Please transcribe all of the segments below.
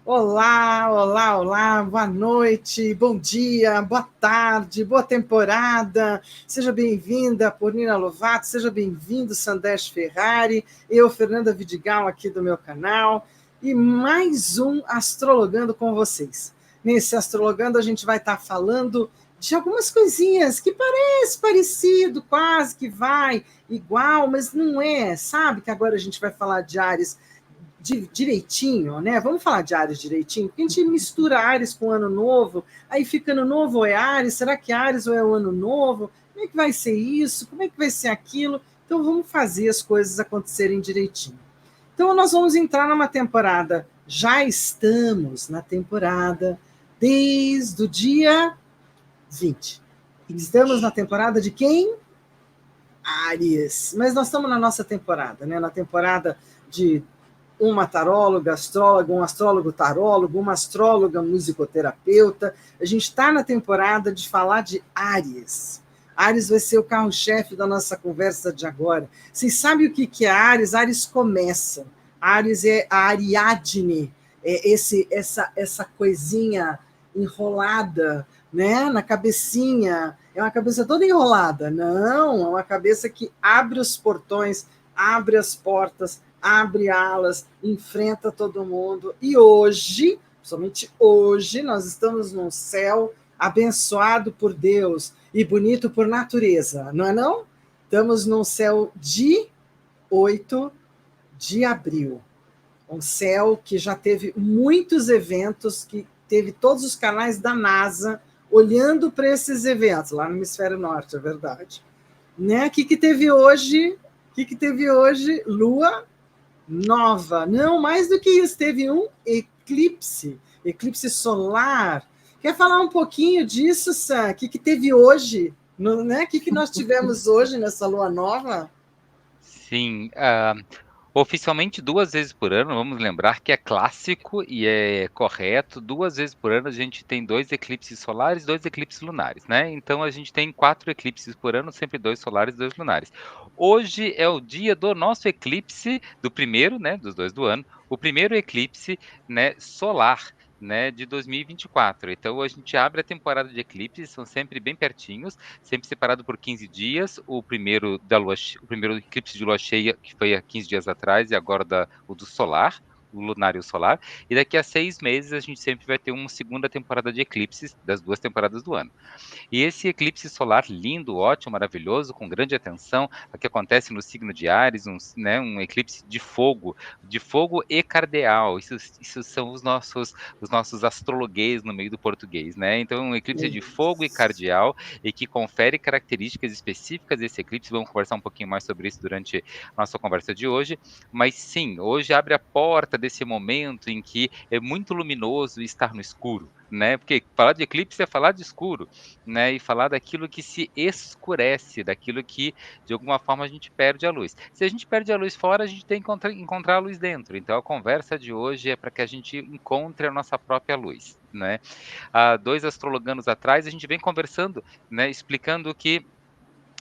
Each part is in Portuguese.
Olá, olá, olá, boa noite, bom dia, boa tarde, boa temporada. Seja bem-vinda, Pornina Lovato, seja bem-vindo, Sandesh Ferrari, eu, Fernanda Vidigal, aqui do meu canal, e mais um Astrologando com vocês. Nesse Astrologando, a gente vai estar falando de algumas coisinhas que parece parecido, quase que vai igual, mas não é. Sabe que agora a gente vai falar de Áries direitinho, né? Vamos falar de Áries direitinho, porque a gente mistura Áries com Ano Novo, aí fica Ano Novo ou é Áries, será que é Áries ou é o Ano Novo? Como é que vai ser isso? Como é que vai ser aquilo? Então vamos fazer as coisas acontecerem direitinho. Então nós vamos entrar numa temporada, já estamos na temporada desde o dia 20. Estamos na temporada de quem? Áries. Mas nós estamos na nossa temporada, né? Na temporada de uma taróloga, astróloga, um astrólogo tarólogo, uma astróloga musicoterapeuta. A gente está na temporada de falar de Áries. Áries vai ser o carro-chefe da nossa conversa de agora. Vocês sabem o que é Áries? Áries começa. Áries é a Ariadne, é essa coisinha enrolada, né, na cabecinha. É uma cabeça toda enrolada. Não, é uma cabeça que abre os portões, abre as portas, abre alas, enfrenta todo mundo. E hoje, somente hoje, nós estamos num céu abençoado por Deus e bonito por natureza, não é não? Estamos num céu de 8 de abril. Um céu que já teve muitos eventos, que teve todos os canais da NASA olhando para esses eventos, lá no hemisfério norte, é verdade. Né? O que teve hoje? O que teve hoje? Lua nova. Não, mais do que isso, teve um eclipse solar. Quer falar um pouquinho disso, Sam? O que teve hoje? Né? O que nós tivemos hoje nessa lua nova? Sim, oficialmente 2 vezes por ano, vamos lembrar que é clássico e é correto, 2 vezes por ano a gente tem 2 eclipses solares, 2 eclipses lunares, né? Então a gente tem 4 eclipses por ano, sempre 2 solares e 2 lunares. Hoje é o dia do nosso eclipse, do primeiro, né, dos 2 do ano, o primeiro eclipse, né, solar, né, de 2024. Então a gente abre a temporada de eclipses, são sempre bem pertinhos, sempre separado por 15 dias. O primeiro eclipse de lua cheia, que foi há 15 dias atrás, e agora o do solar, o lunar e o solar. E daqui a 6 meses a gente sempre vai ter uma segunda temporada de eclipses das 2 temporadas do ano. E esse eclipse solar lindo, ótimo, maravilhoso, com grande atenção, que acontece no signo de Áries, um eclipse de fogo e cardeal. Isso são os nossos astrologuês no meio do português, né? Então, um eclipse de fogo e cardeal e que confere características específicas desse eclipse. Vamos conversar um pouquinho mais sobre isso durante a nossa conversa de hoje. Mas sim, hoje abre a porta desse momento em que é muito luminoso estar no escuro, né? Porque falar de eclipse é falar de escuro, né, e falar daquilo que se escurece, daquilo que de alguma forma a gente perde a luz. Se a gente perde a luz fora, a gente tem que encontrar a luz dentro. Então a conversa de hoje é para que a gente encontre a nossa própria luz, né? Há 2 astrologanos atrás a gente vem conversando, né, explicando que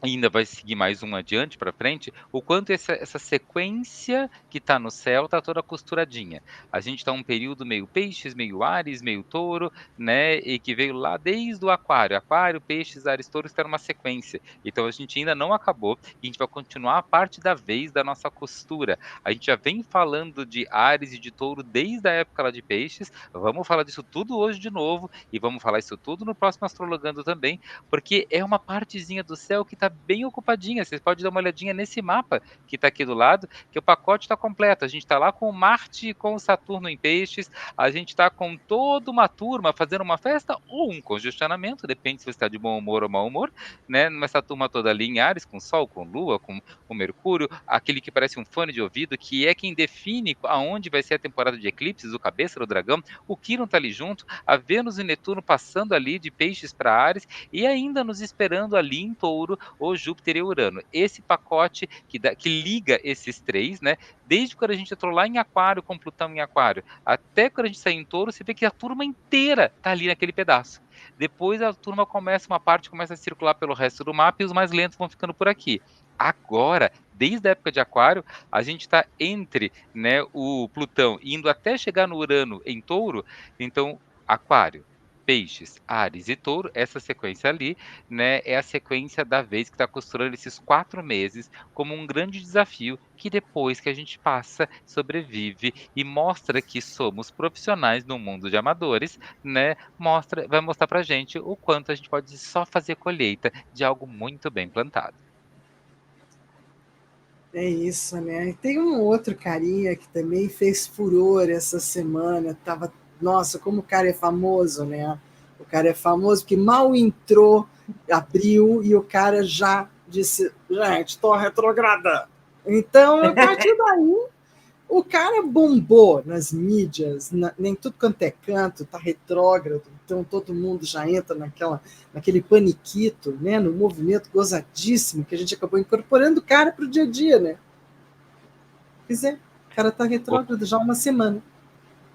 ainda vai seguir mais um adiante para frente, o quanto essa sequência que está no céu está toda costuradinha. A gente está um período meio peixes, meio Áries, meio touro, né? E que veio lá desde o aquário. Aquário, peixes, Áries, touro está numa sequência. Então a gente ainda não acabou e a gente vai continuar a parte da vez da nossa costura. A gente já vem falando de Áries e de touro desde a época lá de peixes. Vamos falar disso tudo hoje de novo e vamos falar isso tudo no próximo Astrologando também, porque é uma partezinha do céu que está bem ocupadinha. Vocês podem dar uma olhadinha nesse mapa que está aqui do lado, que o pacote está completo. A gente está lá com o Marte e com o Saturno em peixes, a gente está com toda uma turma fazendo uma festa ou um congestionamento, depende se você está de bom humor ou mau humor, né? Essa turma toda ali em Áries, com Sol, com Lua, com o Mercúrio, aquele que parece um fone de ouvido, que é quem define aonde vai ser a temporada de eclipses, o cabeça do dragão, o Quirón está ali junto, a Vênus e Netuno passando ali de peixes para Áries, e ainda nos esperando ali em Touro o Júpiter e Urano. Esse pacote que liga esses 3, né? Desde quando a gente entrou lá em Aquário, com Plutão em Aquário, até quando a gente sai em Touro, você vê que a turma inteira tá ali naquele pedaço. Depois a turma uma parte começa a circular pelo resto do mapa e os mais lentos vão ficando por aqui. Agora desde a época de Aquário, a gente está entre, né, o Plutão indo até chegar no Urano em Touro, então Aquário, Peixes, Áries e Touro, essa sequência ali, né, é a sequência da vez que está costurando esses 4 meses como um grande desafio que depois que a gente passa, sobrevive e mostra que somos profissionais no mundo de amadores, né, vai mostrar pra gente o quanto a gente pode só fazer colheita de algo muito bem plantado. É isso, né? E tem um outro carinha que também fez furor essa semana. Nossa, como o cara é famoso, né? O cara é famoso porque mal entrou, abriu e o cara já disse: gente, estou retrogradando. Então, a partir daí, o cara bombou nas mídias, nem tudo quanto é canto, tá retrógrado, então todo mundo já entra naquele paniquito, né, no movimento gozadíssimo que a gente acabou incorporando o cara para o dia a dia, né? Pois é, o cara tá retrógrado já há uma semana.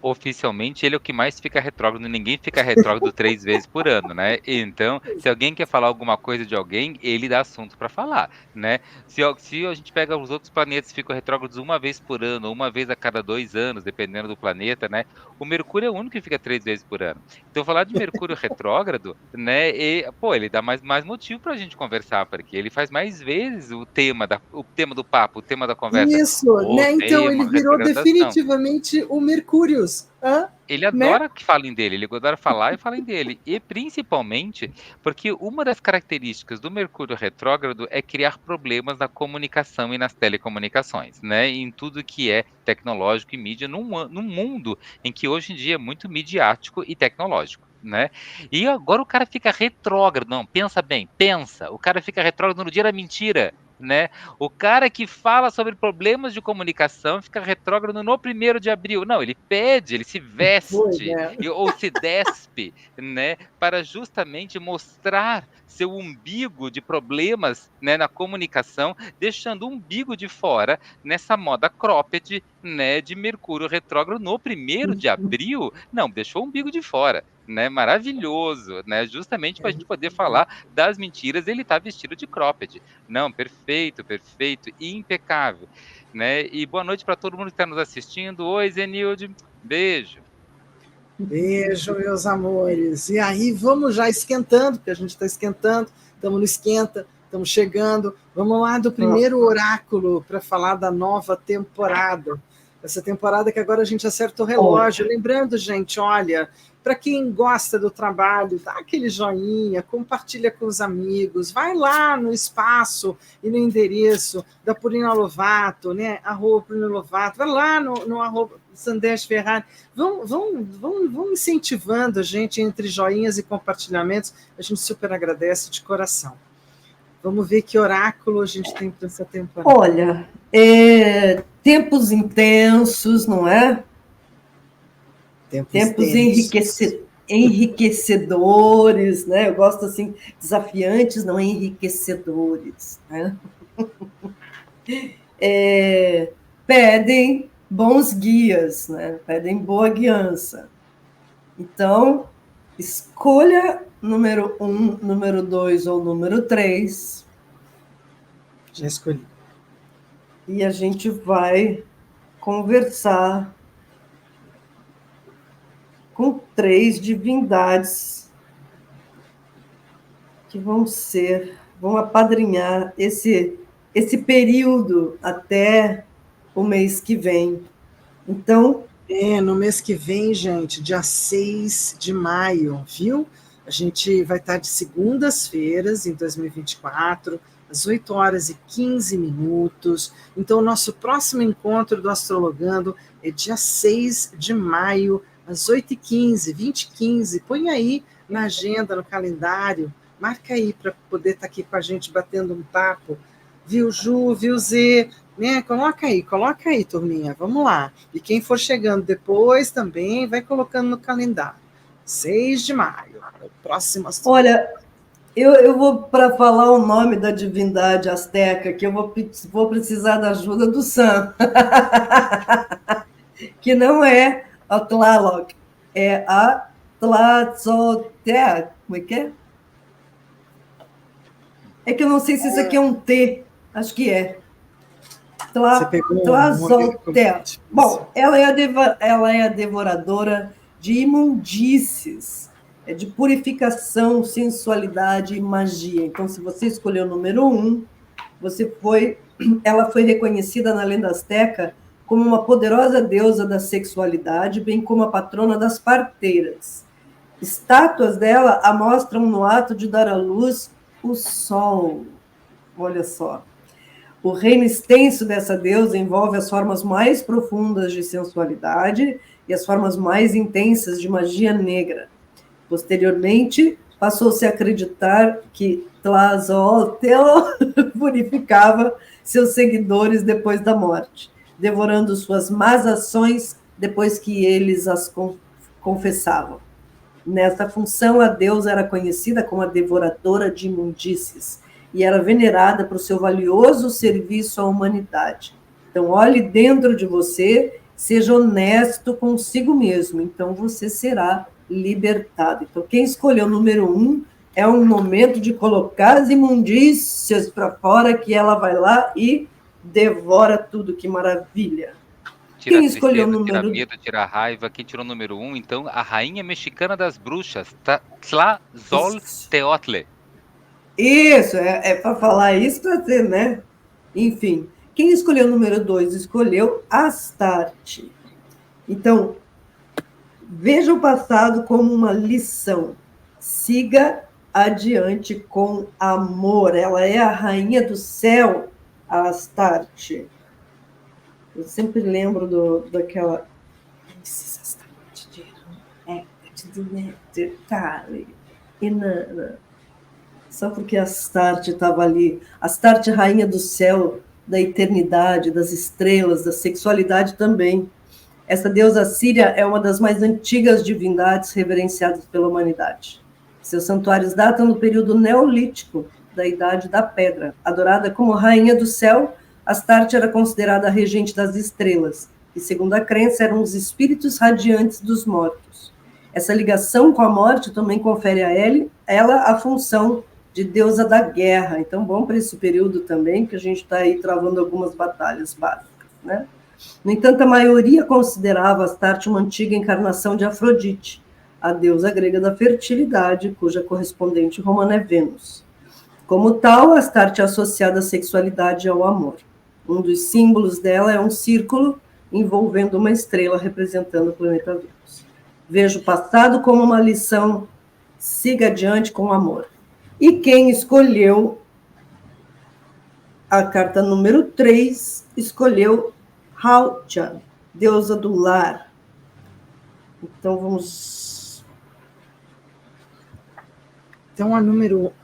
Oficialmente, ele é o que mais fica retrógrado, ninguém fica retrógrado 3 vezes por ano, né. Então, se alguém quer falar alguma coisa de alguém, ele dá assunto para falar, né. Se a gente pega os outros planetas, ficam retrógrados uma vez por ano, ou uma vez a cada 2 anos, dependendo do planeta, né, o Mercúrio é o único que fica 3 vezes por ano. Então falar de Mercúrio retrógrado, né, pô, ele dá mais motivo para a gente conversar, porque ele faz mais vezes o tema do papo, o tema da conversa, Isso, o né? Então ele tema virou retrogradação. definitivamente o Mercúrios, Ele né? adora que falem dele, ele adora falar e falem dele. E principalmente porque uma das características do Mercúrio retrógrado é criar problemas na comunicação e nas telecomunicações, né, em tudo que é tecnológico e mídia num mundo em que hoje em dia é muito midiático e tecnológico, né. E agora o cara fica retrógrado, não, pensa bem, pensa, o cara fica retrógrado no dia da mentira, né. O cara que fala sobre problemas de comunicação fica retrógrado no 1º de abril. Não, ele pede, ele se Foi, veste né? ou se despe, né, para justamente mostrar seu umbigo de problemas, né, na comunicação, deixando o umbigo de fora nessa moda cropped, né, de Mercúrio retrógrado no 1º de abril. Não, deixou o umbigo de fora, né, maravilhoso, né, justamente para a gente poder falar das mentiras, ele tá vestido de cropped. Não, perfeito, perfeito, impecável, né. E boa noite para todo mundo que está nos assistindo. Oi, Zenilde, beijo. Beijo, meus amores. E aí, vamos já esquentando, porque a gente está esquentando, estamos no esquenta, estamos chegando. Vamos lá do primeiro oráculo para falar da nova temporada. Essa temporada que agora a gente acerta o relógio. Lembrando, gente, olha, para quem gosta do trabalho, dá aquele joinha, compartilha com os amigos, vai lá no espaço e no endereço da Purina Lovato, né? @Purina Lovato, vai lá no @Sandés Ferrari. Vão incentivando a gente entre joinhas e compartilhamentos. A gente super agradece de coração. Vamos ver que oráculo a gente tem para essa temporada. Olha, tempos intensos, não é? Tempos enriquecedores, né? Eu gosto assim, desafiantes, não enriquecedores, né? Pedem bons guias, né? Pedem boa guiança. Então, escolha número 1, número 2 ou número 3. Já escolhi. E a gente vai conversar com 3 divindades que vão apadrinhar esse período até o mês que vem. Então, no mês que vem, gente, dia 6 de maio, viu? A gente vai estar de segundas-feiras em 2024, às 8h15. Então, o nosso próximo encontro do Astrologando é dia 6 de maio, às 8h15, 20h15. Põe aí na agenda, no calendário, marca aí para poder estar aqui com a gente batendo um papo. Viu, Ju? Viu, Zê? Né? Coloca aí, turminha, vamos lá. E quem for chegando depois também vai colocando no calendário. 6 de maio, próximo Astrologando. olha, eu vou, para falar o nome da divindade asteca, que eu vou precisar da ajuda do Sam, que não é a Tlaloc, é a Tlazolteotl. Como é que é? É que eu não sei se isso aqui é um T, acho que é. Você pegou Tlazolteotl. Bom, ela é a devoradora de imundícies, de purificação, sensualidade e magia. Então, se você escolheu o número 1, ela foi reconhecida na lenda asteca como uma poderosa deusa da sexualidade, bem como a patrona das parteiras. Estátuas dela a mostram no ato de dar à luz o sol. Olha só. O reino extenso dessa deusa envolve as formas mais profundas de sensualidade e as formas mais intensas de magia negra. Posteriormente, passou-se a acreditar que Tlazolteotl purificava seus seguidores depois da morte, devorando suas más ações depois que eles as confessavam. Nessa função, a deusa era conhecida como a devoradora de imundícies e era venerada por seu valioso serviço à humanidade. Então, olhe dentro de você, seja honesto consigo mesmo, então você será libertado. Então, quem escolheu o número 1, é um momento de colocar as imundícias para fora, que ela vai lá e devora tudo, que maravilha. Tira Quem a escolheu o tristeza, tira número medo, tira a raiva. Quem tirou o número 1, então, a rainha mexicana das bruxas, Tlazolteotl. Isso, é para falar isso para ser, né? Enfim, quem escolheu o número 2 escolheu Astarte. Então, veja o passado como uma lição. Siga adiante com amor. Ela é a rainha do céu, a Astarte. Eu sempre lembro daquela. Só porque Astarte estava ali. Astarte, rainha do céu, da eternidade, das estrelas, da sexualidade também. Essa deusa síria é uma das mais antigas divindades reverenciadas pela humanidade. Seus santuários datam do período neolítico, da Idade da Pedra. Adorada como rainha do céu, Astarte era considerada a regente das estrelas, e, segundo a crença, eram os espíritos radiantes dos mortos. Essa ligação com a morte também confere a ela a função de deusa da guerra. Então, bom para esse período também, que a gente está aí travando algumas batalhas básicas, né? No entanto, a maioria considerava Astarte uma antiga encarnação de Afrodite, a deusa grega da fertilidade, cuja correspondente romana é Vênus. Como tal, Astarte é associada à sexualidade e ao amor. Um dos símbolos dela é um círculo envolvendo uma estrela representando o planeta Vênus. Veja o passado como uma lição, siga adiante com amor. E quem escolheu a carta número 3, escolheu Hautja, deusa do lar. Então, vamos... Então, a número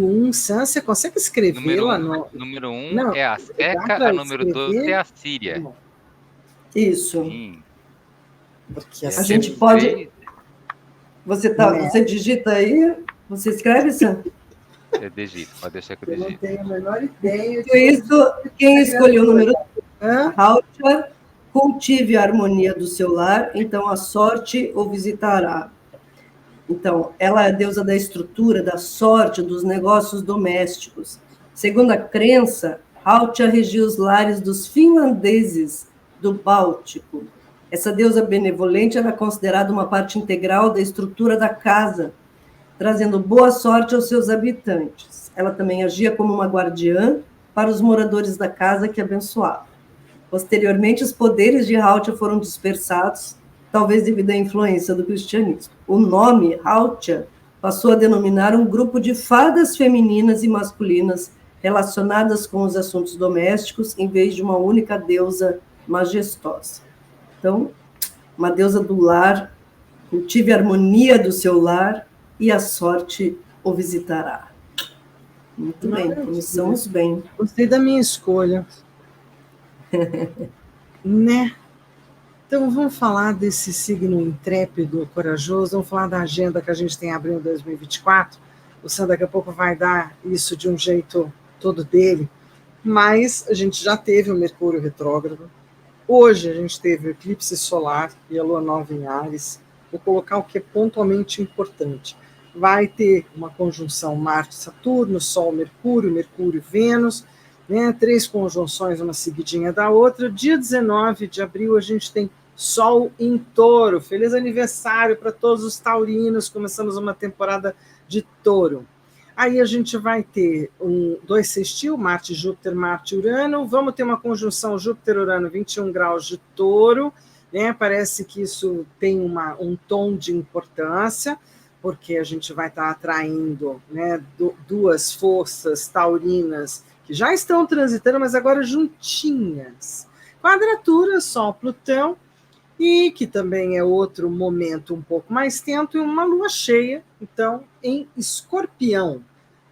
1, Sam, você consegue escrevê-la? Número 1 é a Asteca, a número 2 é a Síria. Isso. Sim. Porque a gente pode... Você digita aí? Você escreve, Sam? Eu digito, pode deixar que eu digito. Não tenho a menor ideia. Isso, quem escolheu o número Hautja, cultive a harmonia do seu lar, então a sorte o visitará. Então, ela é a deusa da estrutura, da sorte, dos negócios domésticos. Segundo a crença, Hautja regia os lares dos finlandeses do Báltico. Essa deusa benevolente era considerada uma parte integral da estrutura da casa, trazendo boa sorte aos seus habitantes. Ela também agia como uma guardiã para os moradores da casa que abençoava. Posteriormente, os poderes de Hautja foram dispersados, talvez devido à influência do cristianismo. O nome Hautja passou a denominar um grupo de fadas femininas e masculinas relacionadas com os assuntos domésticos, em vez de uma única deusa majestosa. Então, uma deusa do lar, cultive a harmonia do seu lar e a sorte o visitará. Muito bem, começamos bem. Gostei da minha escolha. Né? Então, vamos falar desse signo intrépido, corajoso, vamos falar da agenda que a gente tem abrindo em 2024. O Sam daqui a pouco vai dar isso de um jeito todo dele, mas a gente já teve o Mercúrio retrógrado. Hoje a gente teve o eclipse solar e a lua nova em Áries. Vou colocar o que é pontualmente importante. Vai ter uma conjunção Marte-Saturno, Sol-Mercúrio, Mercúrio-Vênus. né? 3 conjunções, uma seguidinha da outra. Dia 19 de abril, a gente tem Sol em Touro. Feliz aniversário para todos os taurinos. Começamos uma temporada de Touro. Aí a gente vai ter 2 sextil, Marte, Júpiter, Marte, Urano. Vamos ter uma conjunção Júpiter-Urano, 21 graus de Touro, né? Parece que isso tem um tom de importância, porque a gente vai estar atraindo, né, duas forças taurinas que já estão transitando, mas agora juntinhas. Quadratura, Sol-Plutão, e que também é outro momento um pouco mais tento, e uma lua cheia, então, em Escorpião.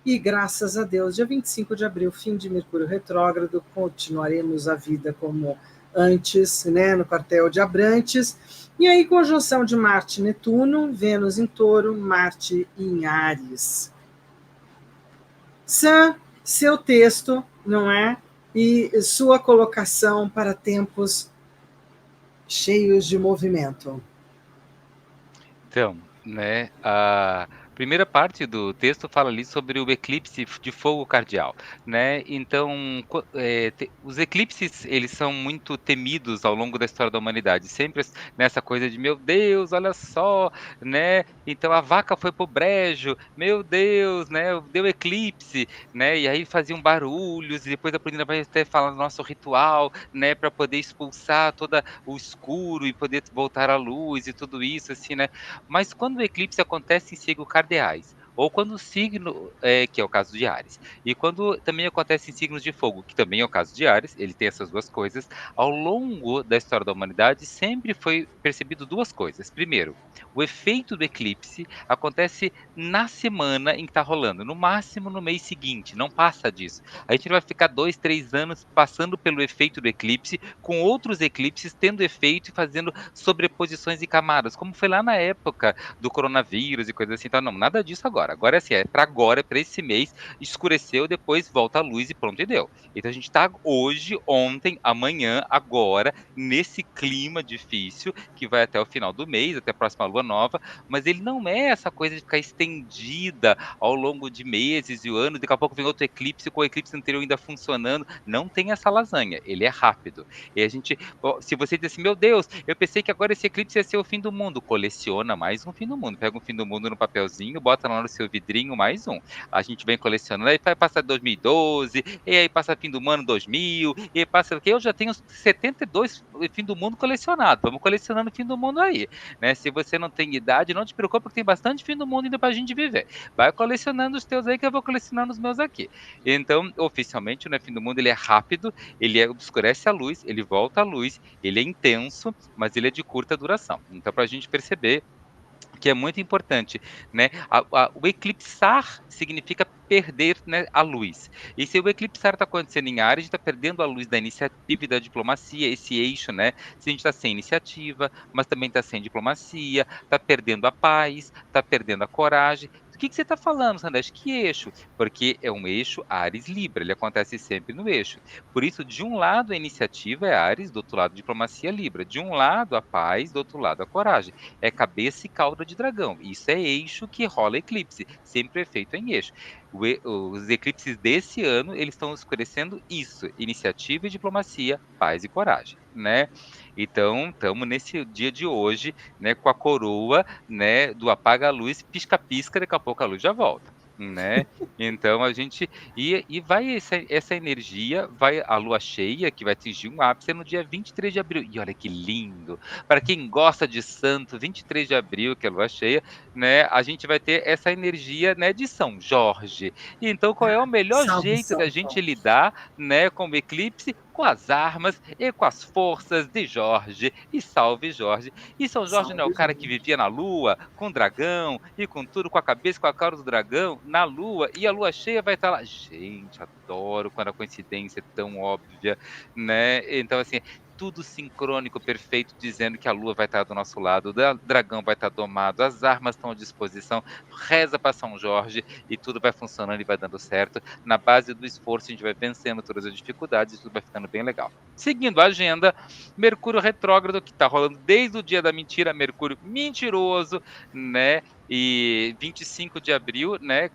E graças a Deus, dia 25 de abril, fim de Mercúrio retrógrado, continuaremos a vida como antes, né, no quartel de Abrantes. E aí, conjunção de Marte e Netuno, Vênus em Touro, Marte em Áries. Sam, seu texto, não é? E sua colocação para tempos cheios de movimento. Então, né, a primeira parte do texto fala ali sobre o eclipse de fogo cardial, né? Então, os eclipses, eles são muito temidos ao longo da história da humanidade, sempre nessa coisa de, meu Deus, olha só, né? Então a vaca foi pro brejo, meu Deus, né? Deu eclipse, né? E aí faziam barulhos, e depois a Polina vai até falar do nosso ritual, né? Para poder expulsar todo o escuro e poder voltar à luz e tudo isso, assim, né? Mas quando o eclipse acontece em signos cardeais, ou quando o signo, que é o caso de Áries, e quando também acontece em signos de fogo, que também é o caso de Áries, ele tem essas duas coisas, ao longo da história da humanidade sempre foi percebido duas coisas. Primeiro, o efeito do eclipse acontece na semana em que está rolando, no máximo no mês seguinte, não passa disso. A gente vai ficar 2, 3 anos passando pelo efeito do eclipse, com outros eclipses tendo efeito e fazendo sobreposições e camadas, como foi lá na época do coronavírus e coisas assim. Então, não, nada disso agora. Agora é assim, agora, é para esse mês, escureceu, depois volta a luz e pronto, e deu. Então a gente está hoje, ontem, amanhã, agora, nesse clima difícil, que vai até o final do mês, até a próxima lua nova, mas ele não é essa coisa de ficar estendida ao longo de meses e anos, daqui a pouco vem outro eclipse, com o eclipse anterior ainda funcionando. Não tem essa lasanha, ele é rápido. E a gente, se você diz assim, meu Deus, eu pensei que agora esse eclipse ia ser o fim do mundo, coleciona mais um fim do mundo, pega um fim do mundo no papelzinho, bota lá no seu vidrinho, mais um. A gente vem colecionando, aí vai passar 2012, e aí passa fim do ano 2000, e aí passa o quê? Eu já tenho 72 fim do mundo colecionado, vamos colecionando fim do mundo aí, né? Se você não tem idade, não te preocupe, porque tem bastante fim do mundo ainda pra gente viver. Vai colecionando os teus aí, que eu vou colecionando os meus aqui. Então, oficialmente, o fim do mundo, ele é rápido, ele obscurece a luz, ele volta à luz, ele é intenso, mas ele é de curta duração. Então, para a gente perceber que é muito importante, né? O eclipsar significa perder, né, a luz. E se o eclipsar está acontecendo em Áries, a gente está perdendo a luz da iniciativa e da diplomacia, esse eixo, né? Se a gente está sem iniciativa, mas também está sem diplomacia, está perdendo a paz, está perdendo a coragem. Do que você está falando, Sandeste? Que eixo? Porque é um eixo Áries-Libra, ele acontece sempre no eixo. Por isso, de um lado a iniciativa é Áries, do outro lado a diplomacia é Libra. De um lado a paz, do outro lado a coragem. É cabeça e cauda de dragão. Isso é eixo que rola eclipse, sempre é feito em eixo. Os eclipses desse ano, eles estão escurecendo isso, iniciativa e diplomacia, paz e coragem, né? Então, estamos nesse dia de hoje, né, com a coroa, né, do apaga a luz, pisca-pisca, daqui a pouco a luz já volta, né? Então a gente vai essa energia, vai a lua cheia, que vai atingir um ápice no dia 23 de abril. E olha que lindo! Para quem gosta de santo, 23 de abril, que é a lua cheia, né, a gente vai ter essa energia, né, de São Jorge. Então, qual é o melhor Salve jeito da São gente Jorge. lidar, né, com o eclipse? Com as armas e com as forças de Jorge. E salve Jorge. E São Jorge não é o Salve cara que Jorge. vivia na lua, com dragão e com tudo, com a cabeça, com a cara do dragão, na lua, e a lua cheia vai estar lá. Gente, adoro quando a coincidência é tão óbvia, né? Então, assim, tudo sincrônico, perfeito, dizendo que a lua vai estar do nosso lado, o dragão vai estar domado, as armas estão à disposição, reza para São Jorge e tudo vai funcionando e vai dando certo. Na base do esforço, a gente vai vencendo todas as dificuldades e tudo vai ficando bem legal. Seguindo a agenda, Mercúrio retrógrado, que está rolando desde o dia da mentira, Mercúrio mentiroso, né? E 25 de abril, né,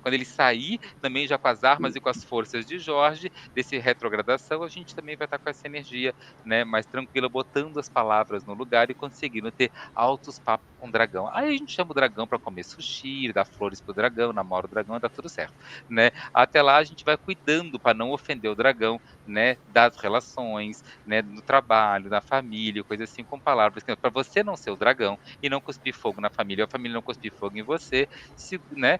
quando ele sair, também já com as armas e com as forças de Jorge, desse retrogradação, a gente também vai estar com essa energia, né, mais tranquila, botando as palavras no lugar e conseguindo ter altos papos com o dragão. Aí a gente chama o dragão para comer sushi, dar flores pro dragão, namora o dragão, dá tudo certo, né. Até lá a gente vai cuidando para não ofender o dragão, né, das relações, né, no trabalho, na família, coisa assim, com palavras para você não ser o dragão e não cuspir fogo na família, ou a família não cuspir fogo em você, né,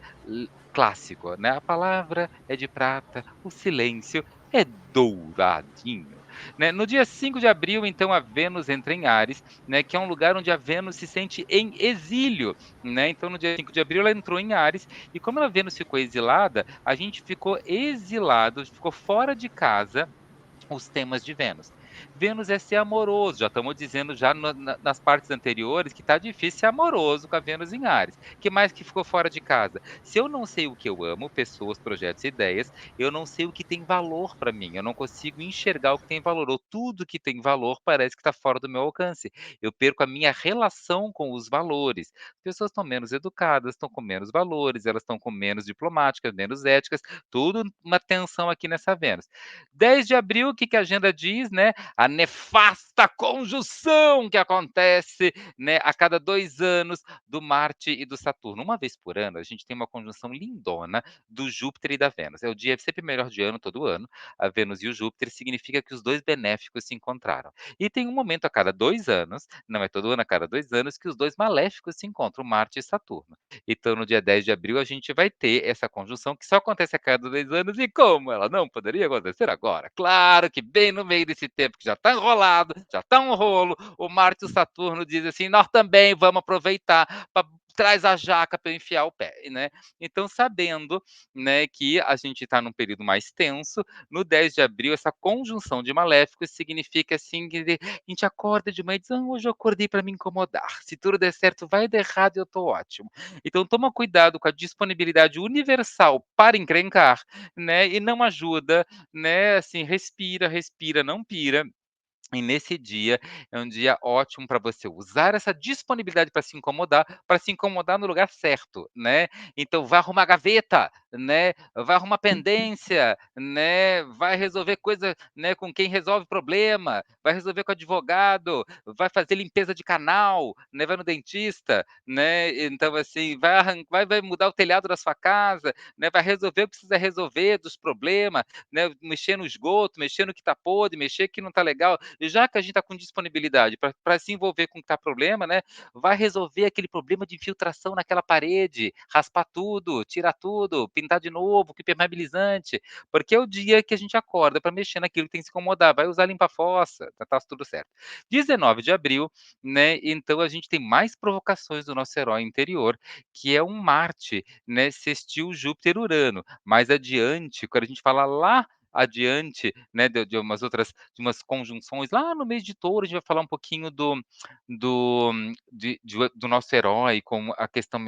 clássico, né, a palavra é de prata, o silêncio é douradinho, né. No dia 5 de abril, então, a Vênus entra em Áries, né, que é um lugar onde a Vênus se sente em exílio, né, então no dia 5 de abril ela entrou em Áries, e como a Vênus ficou exilada, a gente ficou exilado, ficou fora de casa, os temas de Vênus. Vênus é ser amoroso, já estamos dizendo já nas partes anteriores que está difícil ser amoroso com a Vênus em Áries. Que mais que ficou fora de casa? Se eu não sei o que eu amo, pessoas, projetos e ideias, eu não sei o que tem valor para mim, eu não consigo enxergar o que tem valor, ou tudo que tem valor parece que está fora do meu alcance. Eu perco a minha relação com os valores. Pessoas estão menos educadas, estão com menos valores, elas estão com menos diplomáticas, menos éticas, tudo uma tensão aqui nessa Vênus. 10 de abril, o que que a agenda diz, né? A nefasta conjunção que acontece, né, a cada 2 anos do Marte e do Saturno. Uma vez por ano, a gente tem uma conjunção lindona do Júpiter e da Vênus. É o dia sempre melhor de ano, todo ano. A Vênus e o Júpiter significa que os 2 benéficos se encontraram. E tem um momento a cada 2 anos, não é todo ano, a cada 2 anos, que os 2 maléficos se encontram, Marte e Saturno. Então, no dia 10 de abril, a gente vai ter essa conjunção que só acontece a cada 2 anos, e como ela não poderia acontecer agora? Claro que bem no meio desse tempo que já está enrolado, já está um rolo, o Marte e o Saturno dizem assim: "Nós também vamos aproveitar para traz a jaca para eu enfiar o pé", né. Então sabendo, né, que a gente está num período mais tenso, no 10 de abril essa conjunção de maléficos significa, assim, que a gente acorda de manhã e diz: "Ah, hoje eu acordei para me incomodar, se tudo der certo vai, dar errado eu estou ótimo". Então toma cuidado com a disponibilidade universal para encrencar, né, e não ajuda, né, assim, respira, respira, não pira. E nesse dia, é um dia ótimo para você usar essa disponibilidade para se incomodar no lugar certo, né. Então vai arrumar gaveta, né, vai arrumar pendência, né, vai resolver coisa, né, com quem resolve problema, vai resolver com advogado, vai fazer limpeza de canal, né, vai no dentista, né. Então, assim, vai mudar o telhado da sua casa, né, vai resolver o que precisa resolver dos problemas, né, mexer no esgoto, mexer no que está podre, mexer que não está legal. E já que a gente está com disponibilidade para se envolver com o que está problema, né, vai resolver aquele problema de infiltração naquela parede, raspar tudo, tirar tudo, pintar de novo com impermeabilizante, porque é o dia que a gente acorda para mexer naquilo que tem que se incomodar, vai usar limpa-fossa, tá tudo certo. 19 de abril, né, então a gente tem mais provocações do nosso herói interior, que é um Marte, né, sextil Júpiter-Urano. Mais adiante, quando a gente fala lá adiante, né, de umas outras de umas conjunções lá no mês de Touro, a gente vai falar um pouquinho do nosso herói com a questão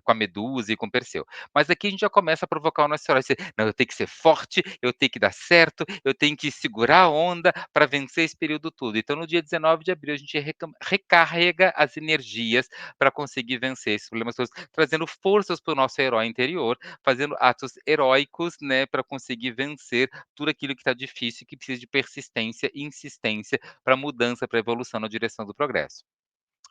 com a Medusa e com Perseu. Mas aqui a gente já começa a provocar o nosso herói, "Não, eu tenho que ser forte, eu tenho que dar certo, eu tenho que segurar a onda para vencer esse período todo". Então no dia 19 de abril a gente recarrega as energias para conseguir vencer esses problemas todos, trazendo forças para o nosso herói interior, fazendo atos heróicos, né, para conseguir vencer tudo aquilo que está difícil e que precisa de persistência e insistência para mudança, para evolução na direção do progresso.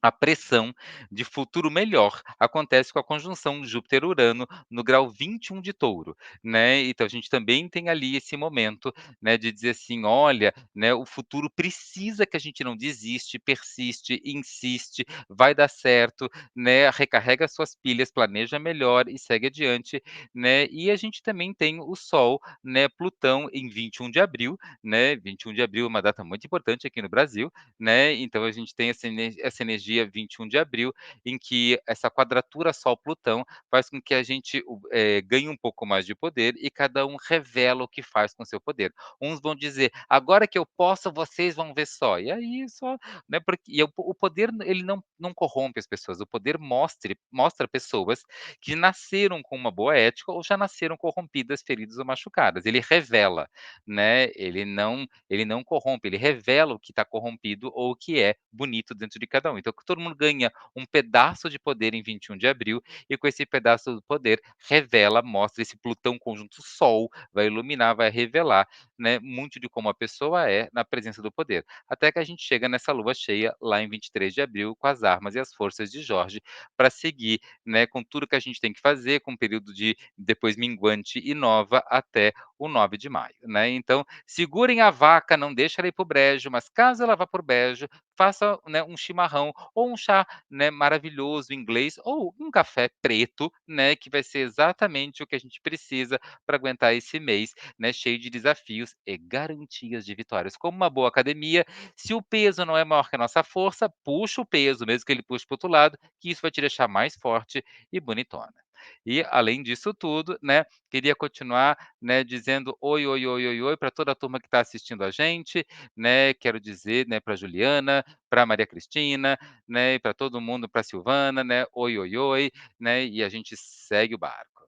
A pressão de futuro melhor acontece com a conjunção Júpiter-Urano no grau 21 de Touro, né. Então a gente também tem ali esse momento, né, de dizer assim: "Olha, né, o futuro precisa que a gente não desiste, persiste, insiste, vai dar certo", né, recarrega suas pilhas, planeja melhor e segue adiante, né. E a gente também tem o Sol, né, Plutão em 21 de abril, né, 21 de abril é uma data muito importante aqui no Brasil, né, então a gente tem essa energia 21 de abril, em que essa quadratura Sol-Plutão faz com que a gente ganhe um pouco mais de poder e cada um revela o que faz com seu poder. Uns vão dizer: "Agora que eu posso, vocês vão ver só", e aí só, né, porque o poder ele não corrompe as pessoas, o poder mostra pessoas que nasceram com uma boa ética ou já nasceram corrompidas, feridas ou machucadas, ele revela, né, ele não corrompe, ele revela o que está corrompido ou o que é bonito dentro de cada um. Então, que todo mundo ganha um pedaço de poder em 21 de abril, e com esse pedaço do poder, revela, mostra esse Plutão conjunto Sol, vai iluminar, vai revelar, né, muito de como a pessoa é na presença do poder. Até que a gente chega nessa lua cheia, lá em 23 de abril, com as armas e as forças de Jorge, para seguir, né, com tudo que a gente tem que fazer, com um período de depois minguante e nova, até o 9 de maio, né. Então, segurem a vaca, não deixa ela ir para o brejo, mas caso ela vá para o brejo, faça, né, um chimarrão ou um chá, né, maravilhoso inglês ou um café preto, né, que vai ser exatamente o que a gente precisa para aguentar esse mês, né, cheio de desafios e garantias de vitórias. Como uma boa academia, se o peso não é maior que a nossa força, puxa o peso, mesmo que ele puxe para o outro lado, que isso vai te deixar mais forte e bonitona. E além disso tudo, né, queria continuar, né, dizendo oi, oi, oi, oi, oi para toda a turma que está assistindo a gente, né, quero dizer, né, para Juliana, para Maria Cristina, né, e para todo mundo, para Silvana, né, oi, oi, oi, né, e a gente segue o barco.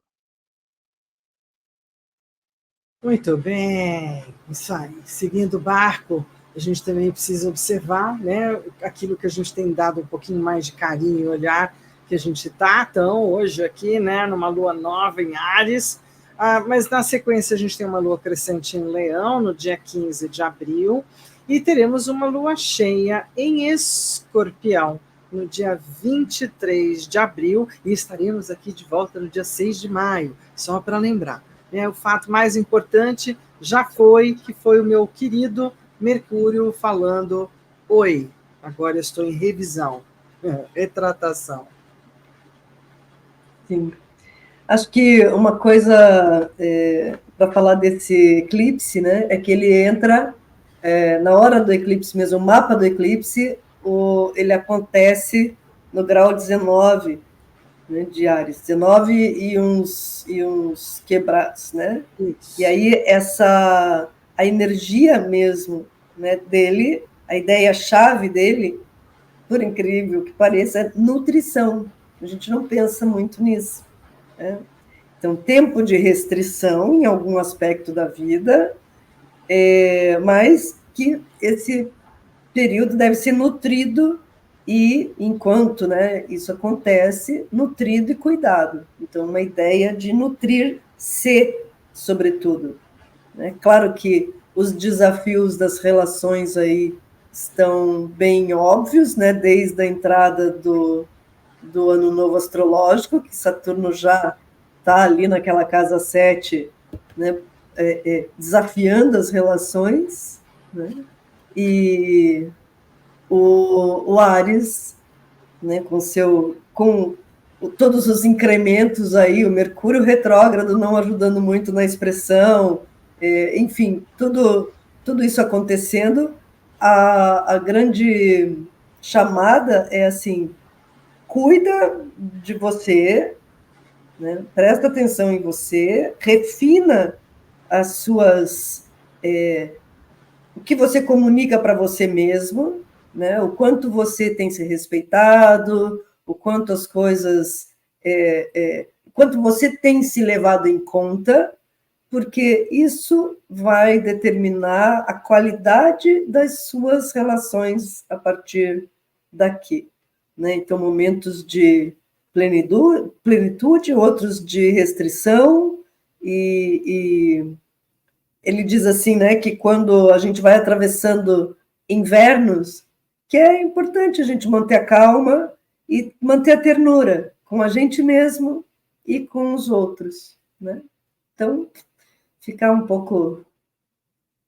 Muito bem, isso aí. Seguindo o barco, a gente também precisa observar, né, aquilo que a gente tem dado um pouquinho mais de carinho e olhar, que a gente está, então, hoje aqui, né, numa lua nova em Áries, mas na sequência a gente tem uma lua crescente em Leão, no dia 15 de abril, e teremos uma lua cheia em Escorpião, no dia 23 de abril, e estaremos aqui de volta no dia 6 de maio, só para lembrar. O fato mais importante já foi, que foi o meu querido Mercúrio falando, oi, agora eu estou em revisão, retratação. Sim. Acho que uma coisa para falar desse eclipse, né, é que ele entra na hora do eclipse mesmo, o mapa do eclipse, ele acontece no grau 19, né, de Áries, 19 e uns quebrados, né? Isso. E aí a energia mesmo, né, dele, a ideia-chave dele, por incrível que pareça, é nutrição. A gente não pensa muito nisso, né? Então, tempo de restrição em algum aspecto da vida, mas que esse período deve ser nutrido e, enquanto, né, isso acontece, nutrido e cuidado. Então, uma ideia de nutrir-se, sobretudo, né? Claro que os desafios das relações aí estão bem óbvios, né, desde a entrada do ano novo astrológico, que Saturno já está ali naquela casa 7, né, desafiando as relações, né? E o Áries, né, com todos os incrementos aí, o Mercúrio retrógrado não ajudando muito na expressão, enfim, tudo isso acontecendo, a grande chamada é assim, cuida de você, né, presta atenção em você, refina as suas... o que você comunica para você mesmo, né? O quanto você tem se respeitado, o quanto as coisas, o quanto você tem se levado em conta, porque isso vai determinar a qualidade das suas relações a partir daqui, né? Então, momentos de plenitude, outros de restrição, e ele diz assim, né, que quando a gente vai atravessando invernos, que é importante a gente manter a calma e manter a ternura com a gente mesmo e com os outros, né? Então, ficar um pouco,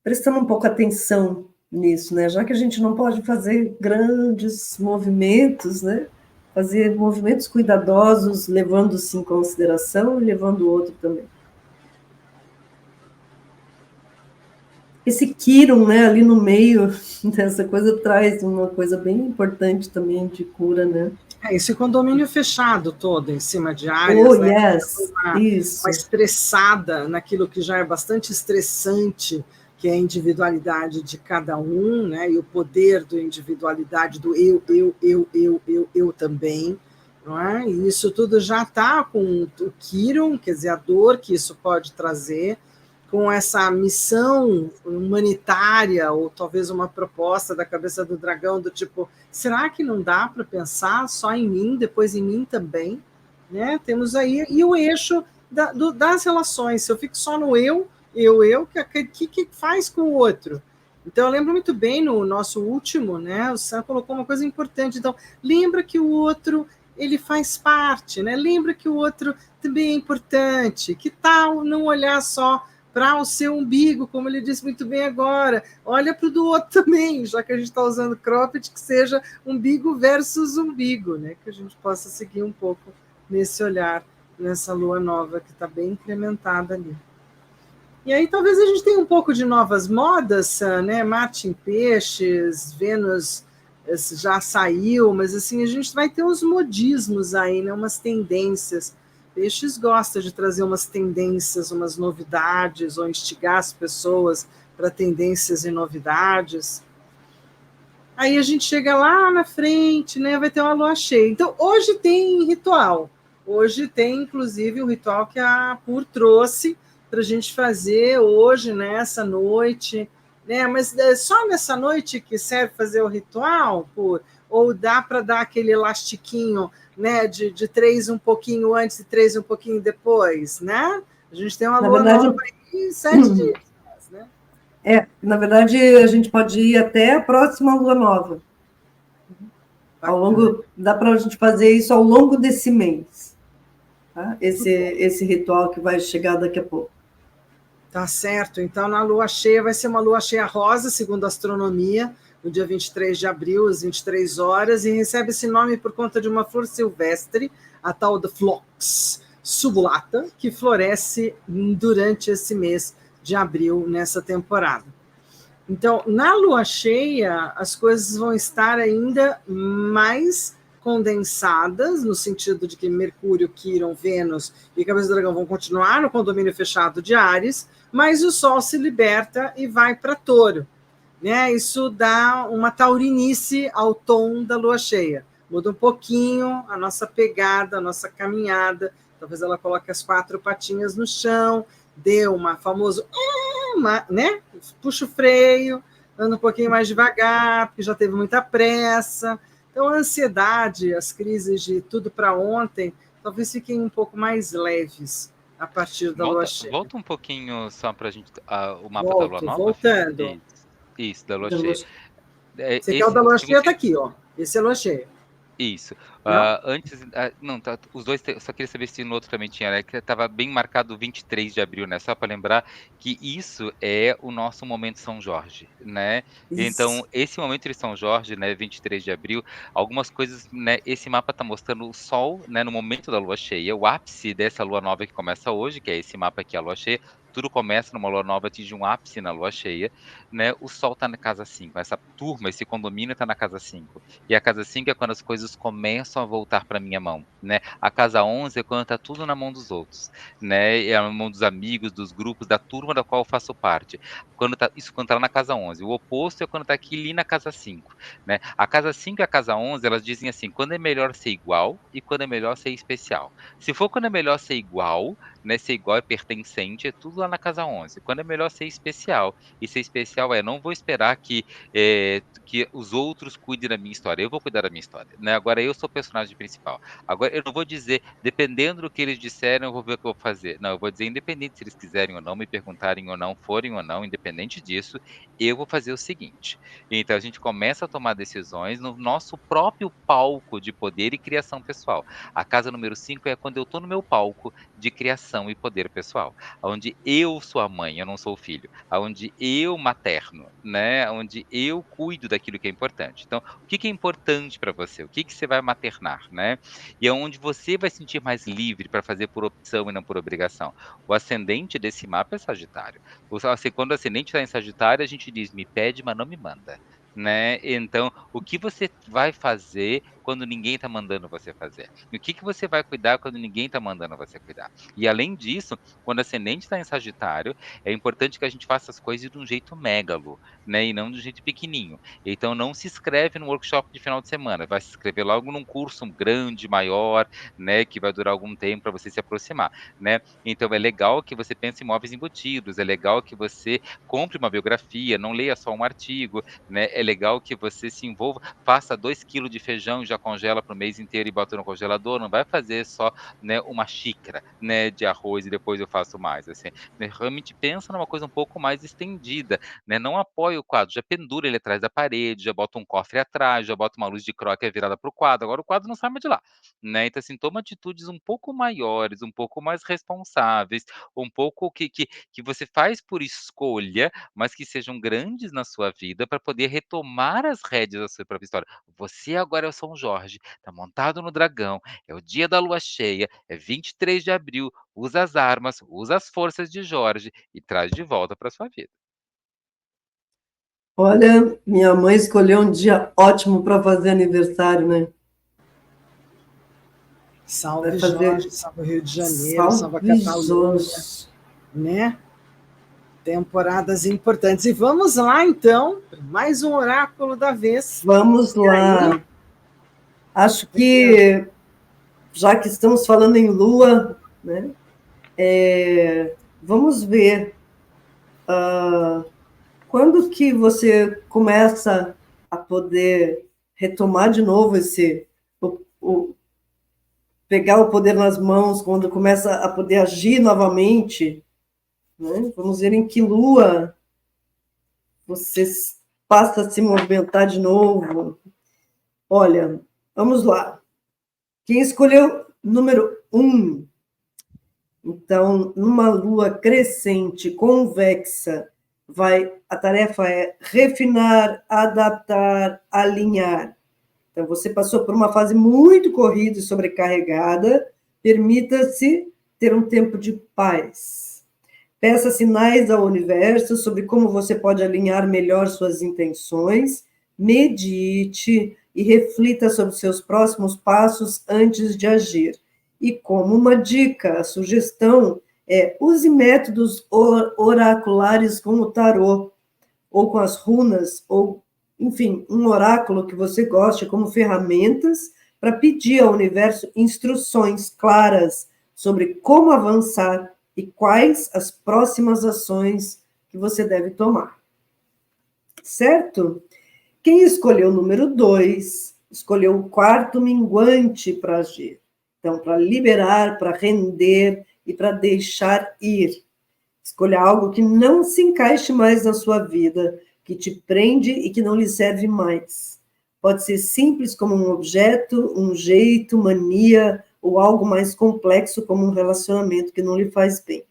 prestando um pouco atenção nisso, né? Já que a gente não pode fazer grandes movimentos, né? Fazer movimentos cuidadosos, levando-se em consideração e levando o outro também. Esse Quiron, né, ali no meio dessa coisa, traz uma coisa bem importante também de cura, né? Esse condomínio fechado todo em cima de Áries, oh, né? Yes. Uma estressada naquilo que já é bastante estressante, que é a individualidade de cada um, né? E o poder da individualidade do eu também, não é? E isso tudo já está com o Quiron, quer dizer, a dor que isso pode trazer, com essa missão humanitária, ou talvez uma proposta da cabeça do dragão, do tipo, será que não dá para pensar só em mim, depois em mim também? Né? Temos aí, e o eixo das relações, se eu fico só no eu, que faz com o outro? Então, eu lembro muito bem no nosso último, né? O Sam colocou uma coisa importante. Então, lembra que o outro, ele faz parte, né? Lembra que o outro também é importante. Que tal não olhar só para o seu umbigo, como ele disse muito bem agora? Olha para o do outro também, já que a gente está usando cropped, que seja umbigo versus umbigo, né? Que a gente possa seguir um pouco nesse olhar, nessa lua nova que está bem incrementada ali. E aí talvez a gente tenha um pouco de novas modas, né? Marte em Peixes, Vênus já saiu, mas assim a gente vai ter uns modismos aí, né? Umas tendências. Peixes gosta de trazer umas tendências, umas novidades, ou instigar as pessoas para tendências e novidades. Aí a gente chega lá na frente, né? Vai ter uma lua cheia. Então, hoje tem ritual. Hoje tem, inclusive, um ritual que a Pur trouxe para a gente fazer hoje, nessa noite. Né? Mas é só nessa noite que serve fazer o ritual, Pur? Ou dá para dar aquele elastiquinho, né? De 3 um pouquinho antes e 3 um pouquinho depois, né? A gente tem uma lua nova aí em 7 dias. Né? Na verdade, a gente pode ir até a próxima lua nova. Dá para a gente fazer isso ao longo desse mês. Tá? Esse ritual que vai chegar daqui a pouco. Tá certo. Então, na lua cheia, vai ser uma lua cheia rosa, segundo a astronomia, no dia 23 de abril, às 23 horas, e recebe esse nome por conta de uma flor silvestre, a tal da Phlox subulata, que floresce durante esse mês de abril, nessa temporada. Então, na lua cheia, as coisas vão estar ainda mais condensadas, no sentido de que Mercúrio, Quirón, Vênus e Cabeça do Dragão vão continuar no condomínio fechado de Áries, mas o Sol se liberta e vai para Touro. Né? Isso dá uma taurinice ao tom da lua cheia. Muda um pouquinho a nossa pegada, a nossa caminhada. Talvez ela coloque as 4 patinhas no chão, dê uma famosa... né? Puxa o freio, anda um pouquinho mais devagar, porque já teve muita pressa. Então, a ansiedade, as crises de tudo para ontem, talvez fiquem um pouco mais leves a partir da lua cheia. Volta um pouquinho só para a gente, o mapa da lua nova. Voltando. Isso, da lua cheia. Esse quer o da lua cheia, está aqui, ó. Esse é a lua cheia. Isso. Antes. Não, tá, os dois. Só queria saber se no outro também tinha, né? Que estava bem marcado 23 de abril, né? Só para lembrar que isso é o nosso momento São Jorge, né? Isso. Então, esse momento de São Jorge, né? 23 de abril, algumas coisas, né? Esse mapa está mostrando o Sol, né? No momento da lua cheia, o ápice dessa lua nova que começa hoje, que é esse mapa aqui, a lua cheia. Tudo começa numa lua nova, atinge um ápice na lua cheia, né? O Sol está na casa 5, essa turma, esse condomínio está na casa 5. E a casa 5 é quando as coisas começam a voltar para minha mão, né? A casa 11 é quando está tudo na mão dos outros, né? É na mão dos amigos, dos grupos, da turma da qual eu faço parte. Isso quando está na casa 11. O oposto é quando está aqui ali na casa 5, né? A casa 5 e a casa 11, elas dizem assim, quando é melhor ser igual e quando é melhor ser especial. Se for quando é melhor ser igual, né? Ser igual é pertencente, é tudo lá na casa 11. Quando é melhor ser especial. E ser especial não vou esperar que os outros cuidem da minha história, eu vou cuidar da minha história, né? Agora eu sou o personagem principal. Agora eu não vou dizer, dependendo do que eles disserem, eu vou ver o que eu vou fazer. Não, eu vou dizer, independente se eles quiserem ou não, me perguntarem ou não, forem ou não, independente disso, eu vou fazer o seguinte. Então a gente começa a tomar decisões no nosso próprio palco de poder e criação pessoal. A casa número 5 é quando eu estou no meu palco de criação e poder pessoal, onde eu sou a mãe, eu não sou o filho, onde eu materno, né? Onde eu cuido daquilo que é importante. Então, o que é importante para você? O que você vai maternar, né? E é onde você vai se sentir mais livre para fazer por opção e não por obrigação. O ascendente desse mapa é Sagitário. Quando o ascendente está em Sagitário, a gente diz, me pede, mas não me manda. né? Então, o que você vai fazer quando ninguém está mandando você fazer? E o que você vai cuidar quando ninguém está mandando você cuidar? E além disso, quando a ascendente está em Sagitário, é importante que a gente faça as coisas de um jeito megalo, né? E não de um jeito pequenininho. Então, não se inscreve no workshop de final de semana, vai se inscrever logo num curso grande, maior, né? Que vai durar algum tempo para você se aproximar, né? Então, é legal que você pense em móveis embutidos, é legal que você compre uma biografia, não leia só um artigo, né? É legal que você se envolva, faça 2 quilos de feijão e já congela para o mês inteiro e bota no congelador, não vai fazer só, né, uma xícara, né, de arroz e depois eu faço mais, assim, né, realmente pensa numa coisa um pouco mais estendida, né, não apoia o quadro, já pendura ele atrás da parede, já bota um cofre atrás, já bota uma luz de croque virada para o quadro, agora o quadro não sai mais de lá, né, então assim, toma atitudes um pouco maiores, um pouco mais responsáveis, um pouco que você faz por escolha, mas que sejam grandes na sua vida para poder retomar as rédeas da sua própria história. Você agora é o São Jorge, está montado no dragão, é o dia da lua cheia, é 23 de abril, usa as armas, usa as forças de Jorge e traz de volta para sua vida. Olha, minha mãe escolheu um dia ótimo para fazer aniversário, né? Vai Salve fazer Jorge, salve Rio de Janeiro, salve a Salve Catalunha, Jorge. né? Temporadas importantes. E vamos lá, então, mais um oráculo da vez. Vamos E aí, lá. Acho que, já que estamos falando em lua, né? Vamos ver quando que você começa a poder retomar de novo pegar o poder nas mãos, quando começa a poder agir novamente, né? Vamos ver em que lua você passa a se movimentar de novo. Olha, vamos lá. Quem escolheu número 1? Então, numa lua crescente, convexa, a tarefa é refinar, adaptar, alinhar. Então, você passou por uma fase muito corrida e sobrecarregada, permita-se ter um tempo de paz. Peça sinais ao universo sobre como você pode alinhar melhor suas intenções, medite e reflita sobre seus próximos passos antes de agir. E como uma dica, a sugestão é use métodos oraculares com o tarô, ou com as runas, ou, enfim, um oráculo que você goste como ferramentas para pedir ao universo instruções claras sobre como avançar e quais as próximas ações que você deve tomar. Certo? Quem escolheu o número 2, escolheu o quarto minguante para agir. Então, para liberar, para render e para deixar ir. Escolha algo que não se encaixe mais na sua vida, que te prende e que não lhe serve mais. Pode ser simples como um objeto, um jeito, mania, ou algo mais complexo como um relacionamento que não lhe faz bem.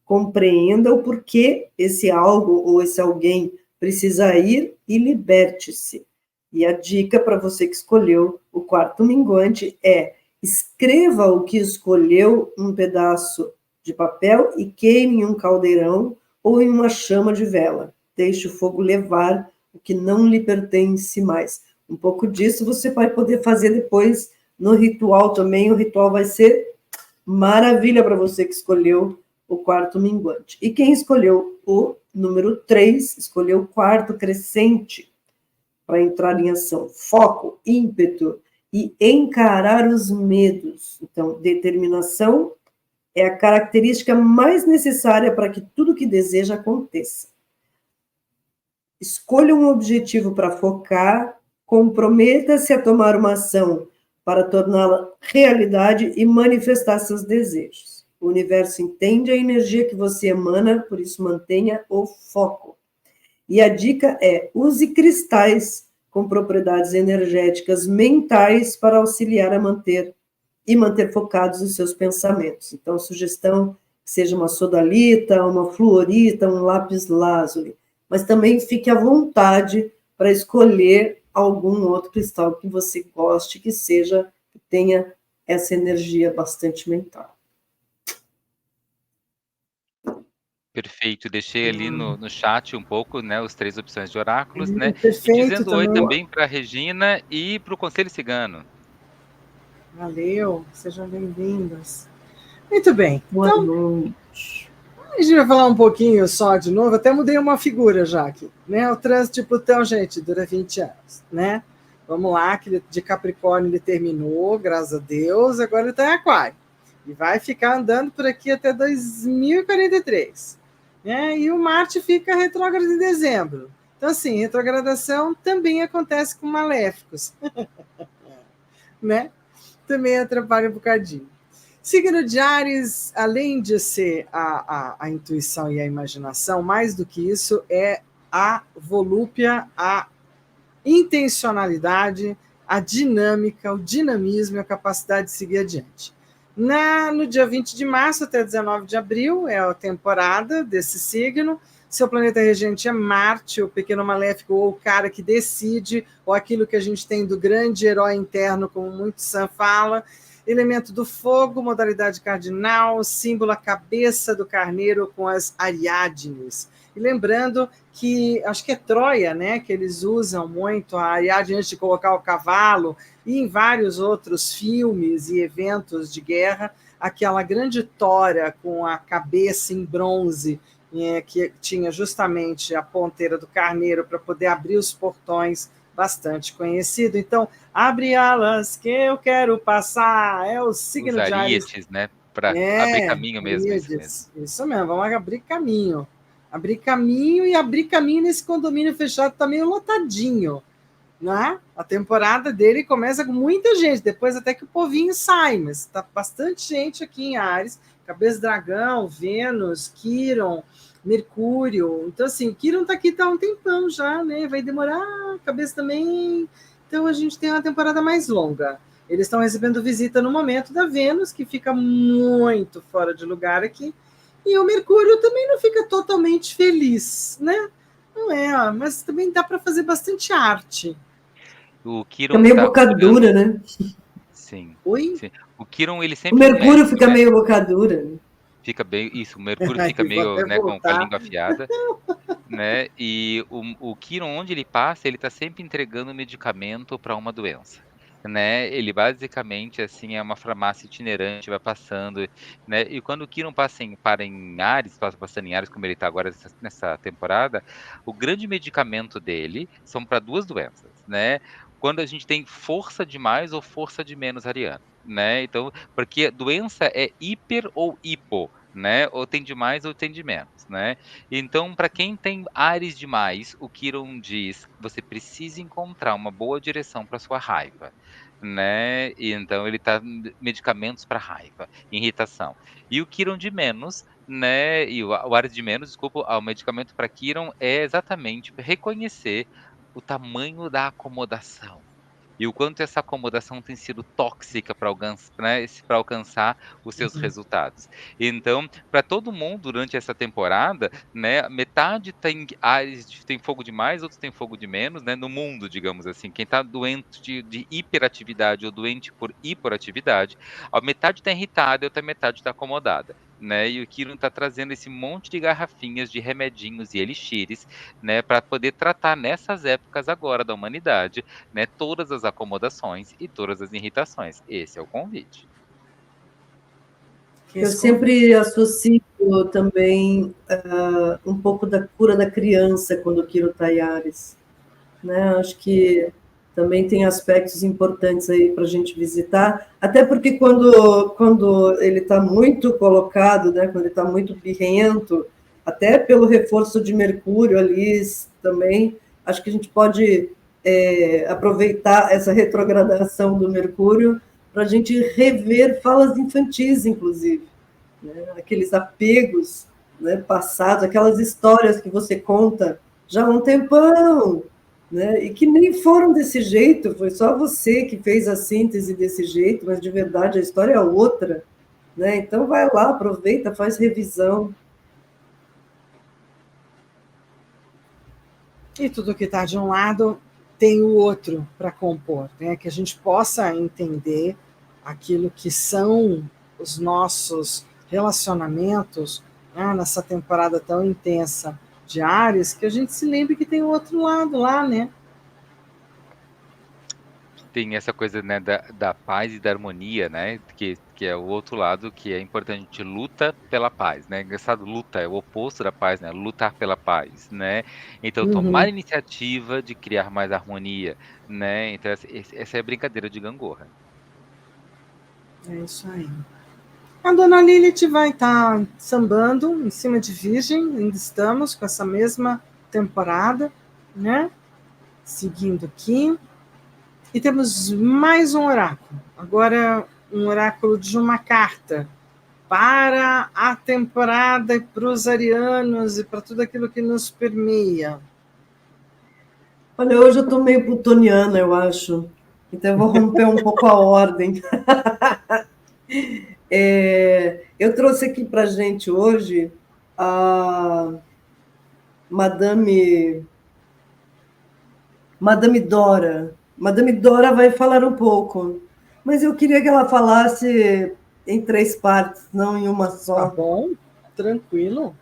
Compreenda o porquê esse algo ou esse alguém precisa ir e liberte-se. E a dica para você que escolheu o quarto minguante é: escreva o que escolheu um pedaço de papel e queime em um caldeirão ou em uma chama de vela. Deixe o fogo levar o que não lhe pertence mais. Um pouco disso você vai poder fazer depois no ritual também. O ritual vai ser maravilha para você que escolheu o quarto minguante. E quem escolheu o número 3, escolheu o quarto crescente para entrar em ação. Foco, ímpeto e encarar os medos. Então, determinação é a característica mais necessária para que tudo que deseja aconteça. Escolha um objetivo para focar, comprometa-se a tomar uma ação para torná-la realidade e manifestar seus desejos. O universo entende a energia que você emana, por isso mantenha o foco. E a dica é: use cristais com propriedades energéticas mentais para auxiliar a manter focados os seus pensamentos. Então, sugestão que seja uma sodalita, uma fluorita, um lápis lazuli. Mas também fique à vontade para escolher algum outro cristal que você goste, que tenha essa energia bastante mental. Perfeito, deixei ali no chat um pouco, né, os 3 opções de oráculos, né, e Perfeito dizendo oi também. também para Regina e para o Conselho Cigano. Valeu, sejam bem-vindas. Muito bem. Boa Então, noite. a gente vai falar um pouquinho só de novo, até mudei uma figura já aqui, né? O trânsito de Plutão, gente, dura 20 anos, né? Vamos lá, que de Capricórnio ele terminou, graças a Deus, agora ele está em Aquário. E vai ficar andando por aqui até 2043. Né? E o Marte fica retrógrado em dezembro. Então, assim, retrogradação também acontece com maléficos. Né? Também atrapalha um bocadinho. Signo de Áries, além de ser a intuição e a imaginação, mais do que isso, é a volúpia, a intencionalidade, a dinâmica, o dinamismo e a capacidade de seguir adiante. No dia 20 de março até 19 de abril, é a temporada desse signo. Seu planeta regente é Marte, o pequeno maléfico, ou o cara que decide, ou aquilo que a gente tem do grande herói interno, como muito Sam fala. Elemento do fogo, modalidade cardinal, símbolo a cabeça do carneiro com as Ariadnes. E lembrando que, acho que é Troia, né, que eles usam muito a Ariadne antes de colocar o cavalo, e em vários outros filmes e eventos de guerra, aquela grande tora com a cabeça em bronze, que tinha justamente a ponteira do carneiro para poder abrir os portões, bastante conhecido. Então, abre alas que eu quero passar, é o signo Os de Áries. arietes, né, para abrir caminho mesmo, isso mesmo. Isso mesmo, vamos abrir caminho. Abrir caminho e abrir caminho nesse condomínio fechado está meio lotadinho. Né? A temporada dele começa com muita gente, depois até que o povinho sai, mas está bastante gente aqui em Áries, Cabeça Dragão, Vênus, Quirón, Mercúrio. Então, assim, o Quirón está aqui há um tempão já, né? Vai demorar, Cabeça também. Então, a gente tem uma temporada mais longa. Eles estão recebendo visita no momento da Vênus, que fica muito fora de lugar aqui, e o Mercúrio também não fica totalmente feliz, né? Não é, mas também dá para fazer bastante arte. O Quirón Fica meio boca dura, né? Sim. Oi? Sim. O Quirón, ele O sempre Mercúrio fica meio boca dura. Fica bem, isso, o Mercúrio Ai, fica vou meio, até né, com a voltar. língua afiada, né? E o Quirón, onde ele passa, ele está sempre entregando medicamento para uma doença. Né, ele basicamente assim é uma farmácia itinerante, vai passando, né? E quando o Quirón para em Áries, passando em Áries, como ele está agora nessa temporada, o grande medicamento dele são para duas doenças, né? Quando a gente tem força de mais ou força de menos ariano, né? Então, porque doença é hiper ou hipo, né? Ou tem de mais ou tem de menos, né? Então, para quem tem Áries demais, o Quirón diz: você precisa encontrar uma boa direção para sua raiva, né? E então ele tá medicamentos para raiva, irritação. E o Quirón de menos, né? E o Áries de menos, desculpa, o medicamento para Quirón é exatamente reconhecer o tamanho da acomodação. E o quanto essa acomodação tem sido tóxica para né, alcançar os seus resultados. Então, para todo mundo durante essa temporada, né, metade tem Áries tem fogo de mais, outros têm fogo de menos, né, no mundo, digamos assim. Quem está doente de hiperatividade ou doente por hiperatividade, a metade está irritada e a outra metade está acomodada. Né, e o Quirón está trazendo esse monte de garrafinhas de remedinhos e elixires, né, para poder tratar nessas épocas agora da humanidade, né, todas as acomodações e todas as irritações. Esse é o convite. Eu sempre associo também um pouco da cura da criança quando o Quirón está em Áries, né? Acho que também tem aspectos importantes aí para a gente visitar, até porque quando ele está muito colocado, né, quando ele está muito birrento, até pelo reforço de Mercúrio ali também, acho que a gente pode aproveitar essa retrogradação do Mercúrio para a gente rever falas infantis, inclusive, né, aqueles apegos, né, passados, aquelas histórias que você conta já há um tempão, né, e que nem foram desse jeito, foi só você que fez a síntese desse jeito, mas de verdade a história é outra, né? Então vai lá, aproveita, faz revisão. E tudo que está de um lado tem o outro para compor, né? Que a gente possa entender aquilo que são os nossos relacionamentos nessa temporada tão intensa de Áries, que a gente se lembre que tem o outro lado lá, né? Tem essa coisa, né, da paz e da harmonia, né, que é o outro lado que é importante, a gente luta pela paz, né, engraçado, luta é o oposto da paz, né, lutar pela paz, né, então tomar Uhum, iniciativa de criar mais harmonia, né, então essa é a brincadeira de gangorra. é isso aí. A dona Lilith vai estar sambando em cima de Virgem, ainda estamos com essa mesma temporada, né? Seguindo aqui. E temos mais um oráculo. Agora, um oráculo de uma carta para a temporada e para os arianos e para tudo aquilo que nos permeia. Olha, hoje eu estou meio plutoniana, eu acho. Então eu vou romper um pouco a ordem. Eu trouxe aqui para gente hoje a Madame Dora. Madame Dora vai falar um pouco, mas eu queria que ela falasse em 3 partes, não em uma Tá só. bom? Tranquilo?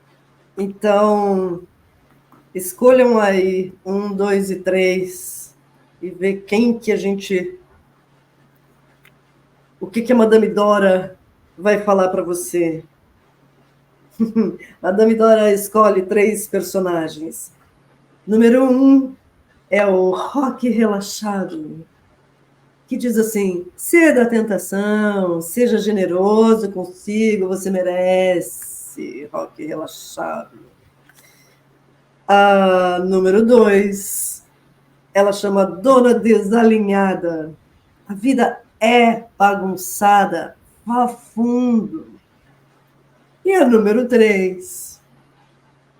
Então, escolham aí 1, 2 e 3 e ver quem que a gente. O que a Madame Dora vai falar para você. Madame Dora escolhe 3 personagens. Número 1 é o Rock Relaxado, que diz assim: ceda à tentação, seja generoso consigo, você merece. Rock Relaxado. A número 2, ela chama Dona Desalinhada. A vida é bagunçada, vá fundo. E a número 3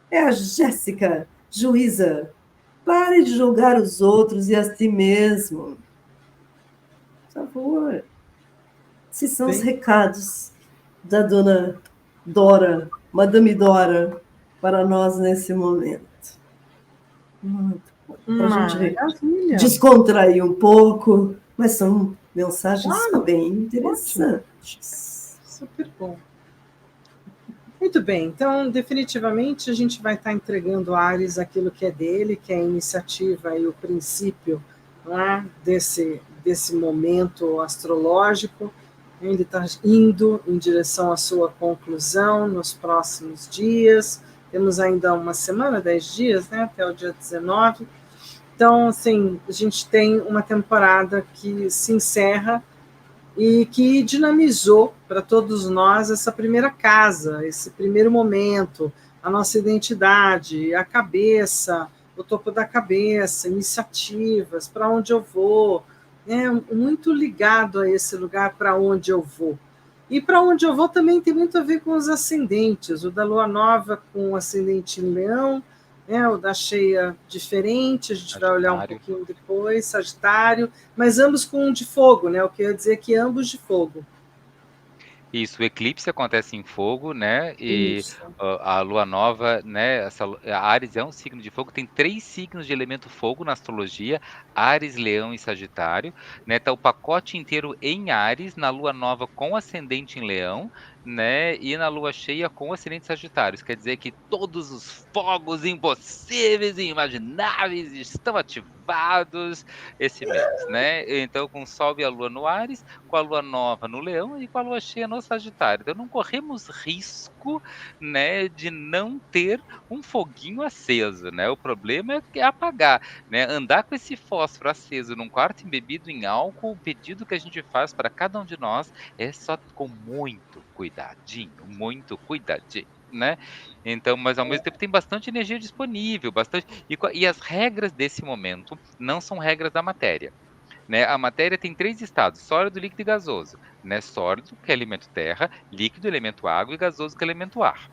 é a Jéssica, juíza. Pare de julgar os outros e a si mesmo. Por favor. Esses são os Bem, recados da dona Dora, Madame Dora, para nós nesse momento. Muito bom. Para a gente maravilha. descontrair um pouco, mas são mensagens Claro, bem ótimo. interessantes. Super bom. Muito bem, então definitivamente a gente vai estar entregando a Ares aquilo que é dele, que é a iniciativa e o princípio, não é? desse momento astrológico. Ele está indo em direção à sua conclusão nos próximos dias. Temos ainda uma semana, 10 dias, né? Até o dia 19. Então, assim, a gente tem uma temporada que se encerra e que dinamizou para todos nós essa primeira casa, esse primeiro momento, a nossa identidade, a cabeça, o topo da cabeça, iniciativas, para onde eu vou, muito ligado a esse lugar para onde eu vou. E para onde eu vou também tem muito a ver com os ascendentes, o da lua nova com o ascendente em leão, o da cheia diferente, a gente vai olhar um Sagitário. pouquinho depois, Sagitário, mas ambos com um de fogo, né? O que eu ia dizer é que ambos de fogo. Isso, o eclipse acontece em fogo, né? E Isso. a lua nova, né? A Áries é um signo de fogo, tem 3 signos de elemento fogo na astrologia: Áries, Leão e Sagitário, né? Tá o pacote inteiro em Áries, na lua nova com ascendente em Leão, né? E na lua cheia com ascendente em Sagitário. Isso quer dizer que todos os fogos impossíveis e imagináveis estão ativados esse mês, né? Então, com o Sol e a Lua no Áries, com a lua nova no Leão e com a lua cheia no Sagitário. Então não corremos risco, né, de não ter um foguinho aceso, né? O problema é apagar, né? Andar com esse fósforo aceso num quarto embebido em álcool, o pedido que a gente faz para cada um de nós é só com muito cuidadinho, né? Então, mas ao mesmo tempo tem bastante energia disponível, bastante e as regras desse momento não são regras da matéria, né? A matéria tem 3 estados: sólido, líquido e gasoso, né? Sólido, que é elemento terra, líquido, elemento água e gasoso, que é elemento ar.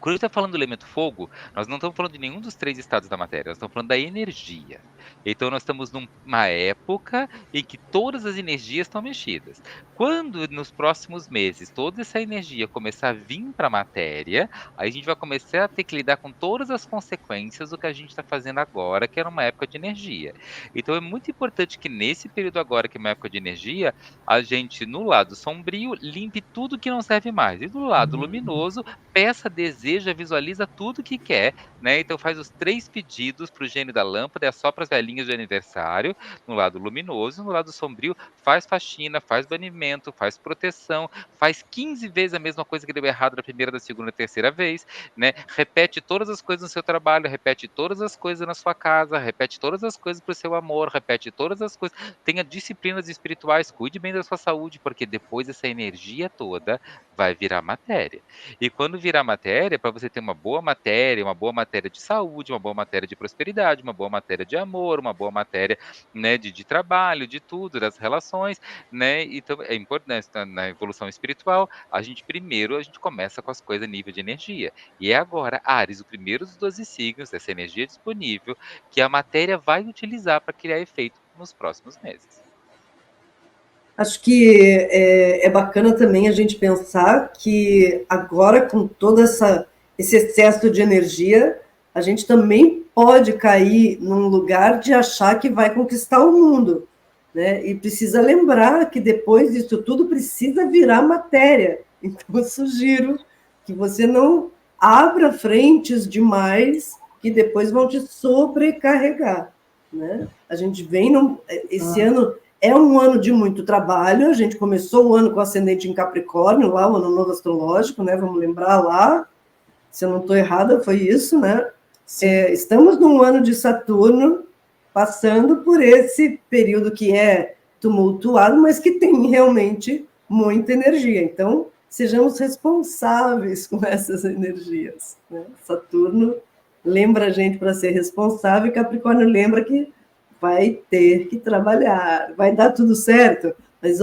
Quando a gente está falando do elemento fogo, nós não estamos falando de nenhum dos 3 estados da matéria, nós estamos falando da energia. Então, nós estamos numa época em que todas as energias estão mexidas. Quando, nos próximos meses, toda essa energia começar a vir para a matéria, aí a gente vai começar a ter que lidar com todas as consequências do que a gente está fazendo agora, que era uma época de energia. Então, é muito importante que nesse período agora, que é uma época de energia, a gente, no lado sombrio, limpe tudo que não serve mais. E do lado luminoso, peça, deseja, visualiza tudo que quer, né? Então faz os 3 pedidos para o gênio da lâmpada, é só para as velhinhas de aniversário, no lado luminoso, no lado sombrio, faz faxina, faz banimento, faz proteção, faz 15 vezes a mesma coisa que deu errado da primeira, da segunda, da terceira vez, né? Repete todas as coisas no seu trabalho, repete todas as coisas na sua casa, repete todas as coisas para o seu amor, repete todas as coisas. Tenha disciplinas espirituais, cuide bem da sua saúde, porque depois essa energia toda vai virar matéria. E quando virar matéria, para você ter uma boa matéria de saúde, uma boa matéria de prosperidade, uma boa matéria de amor, uma boa matéria, né, de trabalho, de tudo, das relações, né? Então é importante na evolução espiritual, a gente começa com as coisas a nível de energia. E é agora, Áries, o primeiro dos 12 signos, essa energia disponível, que a matéria vai utilizar para criar efeito nos próximos meses. Acho que é bacana também a gente pensar que agora, com todo esse excesso de energia, a gente também pode cair num lugar de achar que vai conquistar o mundo, né? E precisa lembrar que depois disso tudo precisa virar matéria. Então, eu sugiro que você não abra frentes demais que depois vão te sobrecarregar, né? A gente vem esse ano é um ano de muito trabalho. A gente começou o ano com ascendente em Capricórnio, lá o ano novo astrológico, né? Vamos lembrar lá, se eu não estou errada, foi isso, né? Estamos num ano de Saturno, passando por esse período que é tumultuado, mas que tem realmente muita energia. Então, sejamos responsáveis com essas energias, né? Saturno lembra a gente para ser responsável, e Capricórnio lembra que vai ter que trabalhar, vai dar tudo certo, mas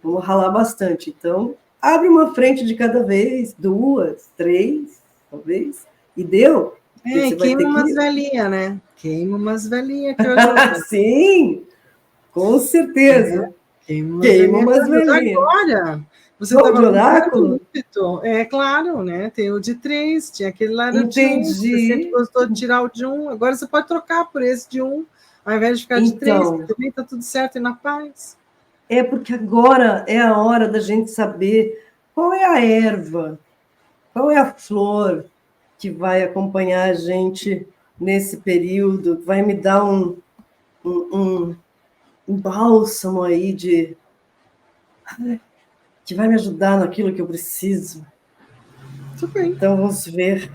vamos ralar bastante. Então, abre uma frente de cada vez, 2, 3, talvez, e deu. Queima umas velhinhas, né? Queima umas velhinhas que hoje Sim, com certeza. Queima umas velhinhas. Agora, você estava de oráculo? É claro, né? Tem o de 3, tinha aquele lá do de 1. Você sempre gostou de tirar o de 1, agora você pode trocar por esse de 1, ao invés de ficar de 3, também está tudo certo e na paz. É porque agora é a hora da gente saber qual é a erva, qual é a flor que vai acompanhar a gente nesse período, vai me dar um bálsamo aí que vai me ajudar naquilo que eu preciso. Tudo bem. Então, vamos ver.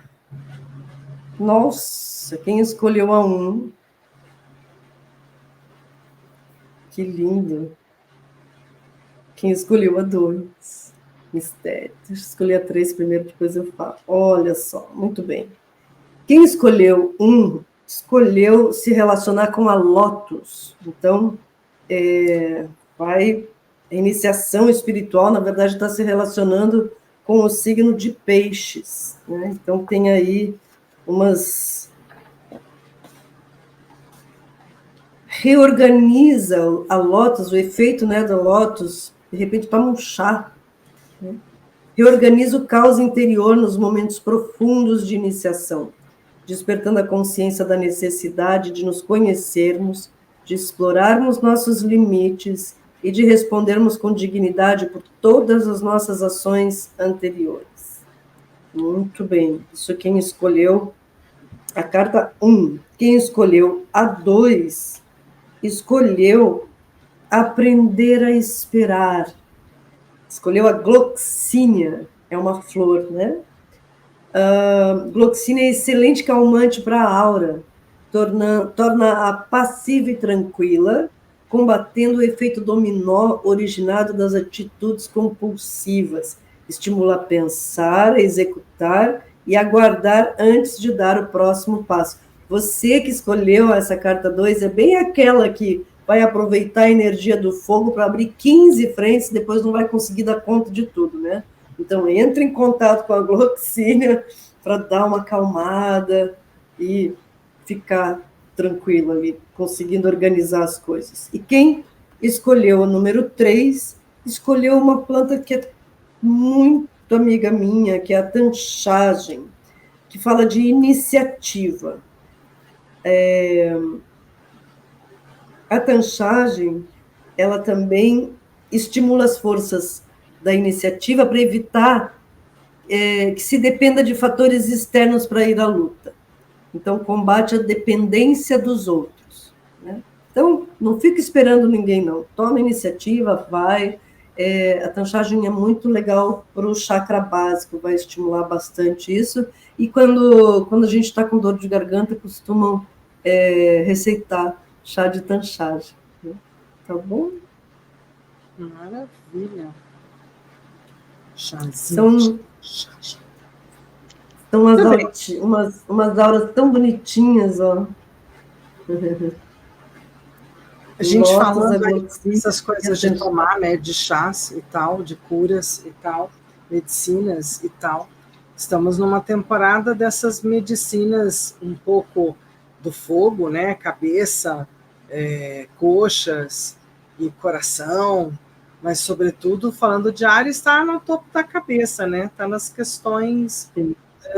Nossa, quem escolheu a 1? Que lindo. Quem escolheu a 2? Mistério. Deixa eu escolher a 3 primeiro, depois eu falo. Olha só, muito bem. Quem escolheu 1, escolheu se relacionar com a Lótus. Então, a iniciação espiritual, na verdade, está se relacionando com o signo de Peixes, né? Então, tem aí reorganiza a Lótus, o efeito, né, da Lótus, de repente, para murchar, né? Reorganiza o caos interior nos momentos profundos de iniciação, despertando a consciência da necessidade de nos conhecermos, de explorarmos nossos limites e de respondermos com dignidade por todas as nossas ações anteriores. Muito bem. Isso quem escolheu a carta 1. Quem escolheu a 2, escolheu aprender a esperar. Escolheu a Gloxínia, é uma flor, né? Gloxínia é excelente calmante para a aura, torna-a passiva e tranquila, combatendo o efeito dominó originado das atitudes compulsivas. Estimula a pensar, a executar e aguardar antes de dar o próximo passo. Você que escolheu essa carta 2 é bem aquela que vai aproveitar a energia do fogo para abrir 15 frentes, depois não vai conseguir dar conta de tudo, né? Então, entre em contato com a gloxina para dar uma acalmada e ficar tranquilo ali, conseguindo organizar as coisas. E quem escolheu o número 3, escolheu uma planta que é muito amiga minha, que é a tanchagem, que fala de iniciativa. A tanchagem, ela também estimula as forças da iniciativa para evitar que se dependa de fatores externos para ir à luta. Então, combate a dependência dos outros, né? Então, não fica esperando ninguém, não. Toma iniciativa, vai. A tanchagem é muito legal para o chakra básico, vai estimular bastante isso. E quando a gente está com dor de garganta, costumam receitar chá de tanchagem, né? Tá bom? Maravilha. Chazinho. São umas auras tão bonitinhas, ó. A gente falando aí essas coisas de tomar, né, de chás e tal, de curas e tal, medicinas e tal. Estamos numa temporada dessas medicinas um pouco do fogo, né, cabeça, coxas e coração, mas sobretudo falando de Áries, está no topo da cabeça, né? Está nas questões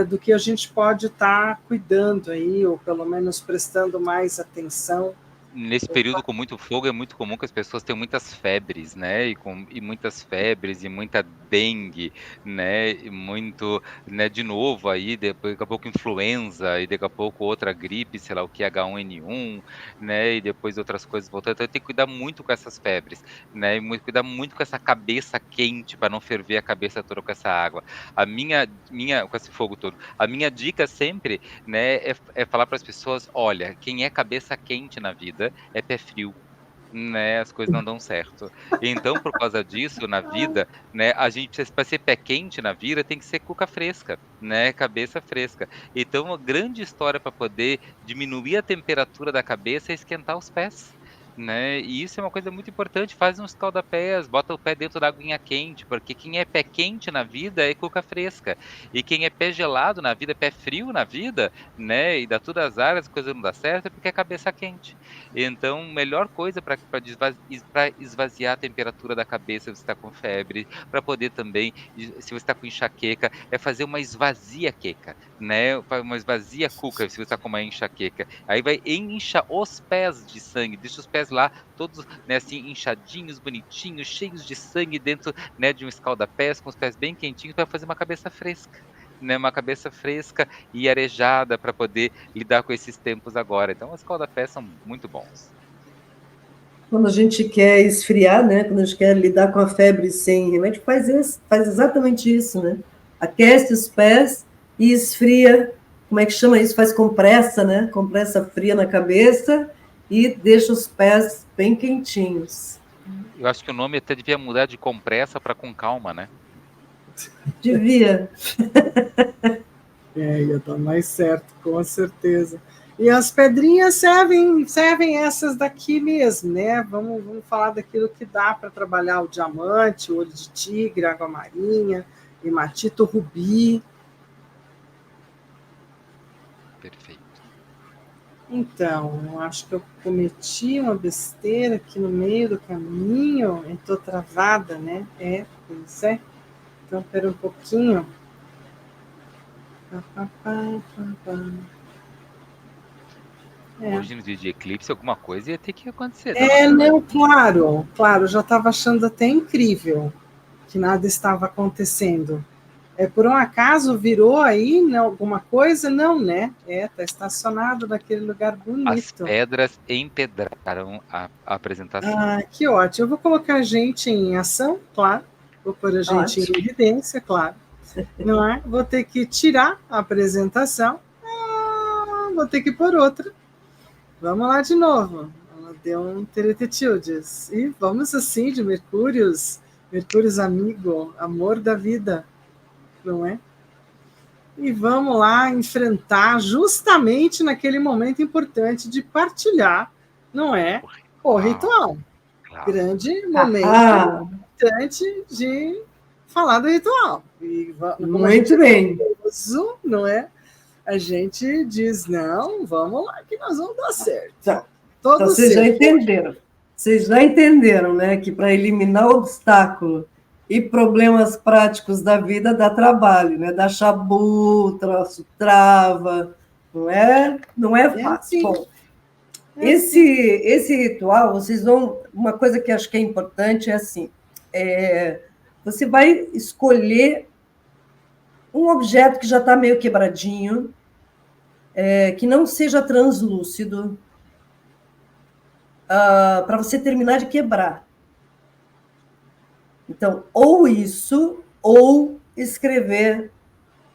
do que a gente pode estar cuidando aí, ou pelo menos prestando mais atenção. Nesse período com muito fogo é muito comum que as pessoas tenham muitas febres, né? E muitas febres e muita dengue, né? E muito, né? De novo aí, daqui a pouco influenza e daqui a pouco outra gripe, sei lá o que, H1N1, né? E depois outras coisas voltando. Então tem que cuidar muito com essas febres, né? E cuidar muito com essa cabeça quente para não ferver a cabeça toda com essa água. A minha com esse fogo todo. A minha dica sempre, né? É falar para as pessoas, olha, quem é cabeça quente na vida é pé frio, né? As coisas não dão certo. Então, por causa disso, na vida, né? A gente, para ser pé quente na vida, tem que ser cuca fresca, né? Cabeça fresca. Então, uma grande história para poder diminuir a temperatura da cabeça é esquentar os pés. Né? E isso é uma coisa muito importante. Faz uns escaldapés, bota o pé dentro da aguinha quente, porque quem é pé quente na vida é cuca fresca. E quem é pé gelado na vida, pé frio na vida, né? E dá todas as áreas, a coisa não dá certo, é porque é cabeça quente. Então, melhor coisa para esvaziar a temperatura da cabeça se você está com febre, para poder também, se você está com enxaqueca, é fazer uma esvazia queca, né? Uma esvazia cuca se você está com uma enxaqueca. Aí vai incha os pés de sangue, deixa os pés lá todos, né, assim, inchadinhos, bonitinhos, cheios de sangue dentro, né, de um escaldapés, com os pés bem quentinhos, para fazer uma cabeça fresca. Né, uma cabeça fresca e arejada para poder lidar com esses tempos agora. Então, os escaldapés são muito bons. Quando a gente quer esfriar, né? Quando a gente quer lidar com a febre sem remédio, faz exatamente isso, né? Aquece os pés e esfria. Como é que chama isso? Faz compressa, né? Compressa fria na cabeça e deixa os pés bem quentinhos. Eu acho que o nome até devia mudar de compressa para com calma, né? Devia. Ia dar mais certo, com certeza. E as pedrinhas servem essas daqui mesmo, né? Vamos falar daquilo que dá para trabalhar o diamante, o olho de tigre, água marinha, hematita, rubi. Perfeito. Então, eu acho que eu cometi uma besteira aqui no meio do caminho, eu estou travada, né? Pois é. Então, espera um pouquinho. Hoje, no dia de eclipse, alguma coisa ia ter que acontecer. Né? Não, claro, eu já estava achando até incrível que nada estava acontecendo. Por um acaso virou aí, né, alguma coisa? Não, né? Está estacionado naquele lugar bonito. As pedras empedraram a apresentação. Que ótimo. Eu vou colocar a gente em ação, claro. Vou pôr a gente em evidência, claro. Não é? Vou ter que tirar a apresentação. Vou ter que pôr outra. Vamos lá de novo. Ela deu um teretetildes. E vamos assim de Mercúrios amigo, amor da vida. Não é? E vamos lá enfrentar justamente naquele momento importante de partilhar, não é? O ritual. Claro. Grande momento importante de falar do ritual. E muito bem. Não é? A gente diz, não, vamos lá que nós vamos dar certo. Então, vocês já entenderam. Vocês já entenderam, né, que para eliminar obstáculo e problemas práticos da vida dá trabalho, né? Dá chabu, troço trava, não é fácil. Bom, esse ritual, vocês vão... Uma coisa que acho que é importante é assim, você vai escolher um objeto que já está meio quebradinho, que não seja translúcido, para você terminar de quebrar. Então, ou isso, ou escrever,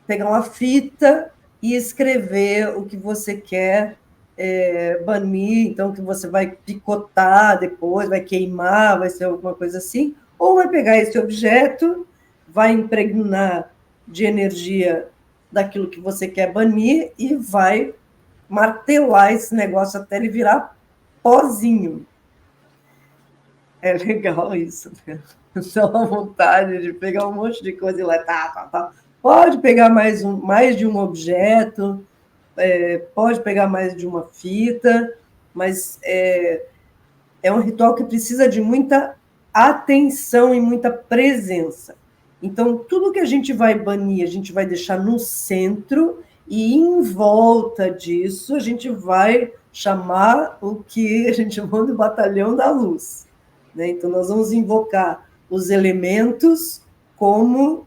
pegar uma fita e escrever o que você quer banir, então que você vai picotar depois, vai queimar, vai ser alguma coisa assim, ou vai pegar esse objeto, vai impregnar de energia daquilo que você quer banir e vai martelar esse negócio até ele virar pozinho. É legal isso, né? Dá uma vontade de pegar um monte de coisa e lá, tá. Pode pegar mais de um objeto, pode pegar mais de uma fita, mas é um ritual que precisa de muita atenção e muita presença. Então, tudo que a gente vai banir, a gente vai deixar no centro, e em volta disso, a gente vai chamar o que a gente chama de batalhão da luz. Né? Então, nós vamos invocar os elementos como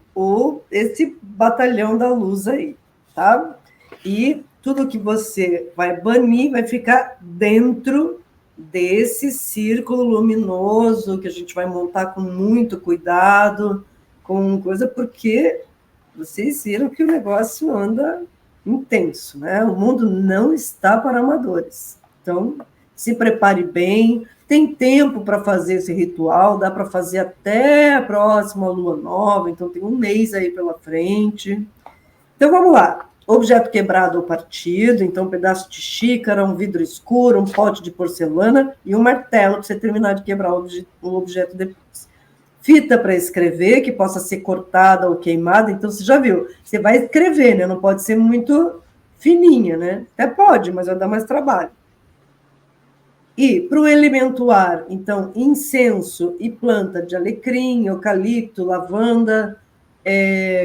esse batalhão da luz aí, tá? E tudo que você vai banir vai ficar dentro desse círculo luminoso que a gente vai montar com muito cuidado, com coisa, porque vocês viram que o negócio anda intenso, né? O mundo não está para amadores. Então, se prepare bem, tem tempo para fazer esse ritual, dá para fazer até a próxima lua nova, então tem um mês aí pela frente. Então, vamos lá. Objeto quebrado ou partido, então um pedaço de xícara, um vidro escuro, um pote de porcelana e um martelo para você terminar de quebrar o objeto depois. Fita para escrever, que possa ser cortada ou queimada, então você já viu, você vai escrever, né? Não pode ser muito fininha, né? Até pode, mas vai dar mais trabalho. E para o elemento ar, então, incenso e planta de alecrim, eucalipto, lavanda,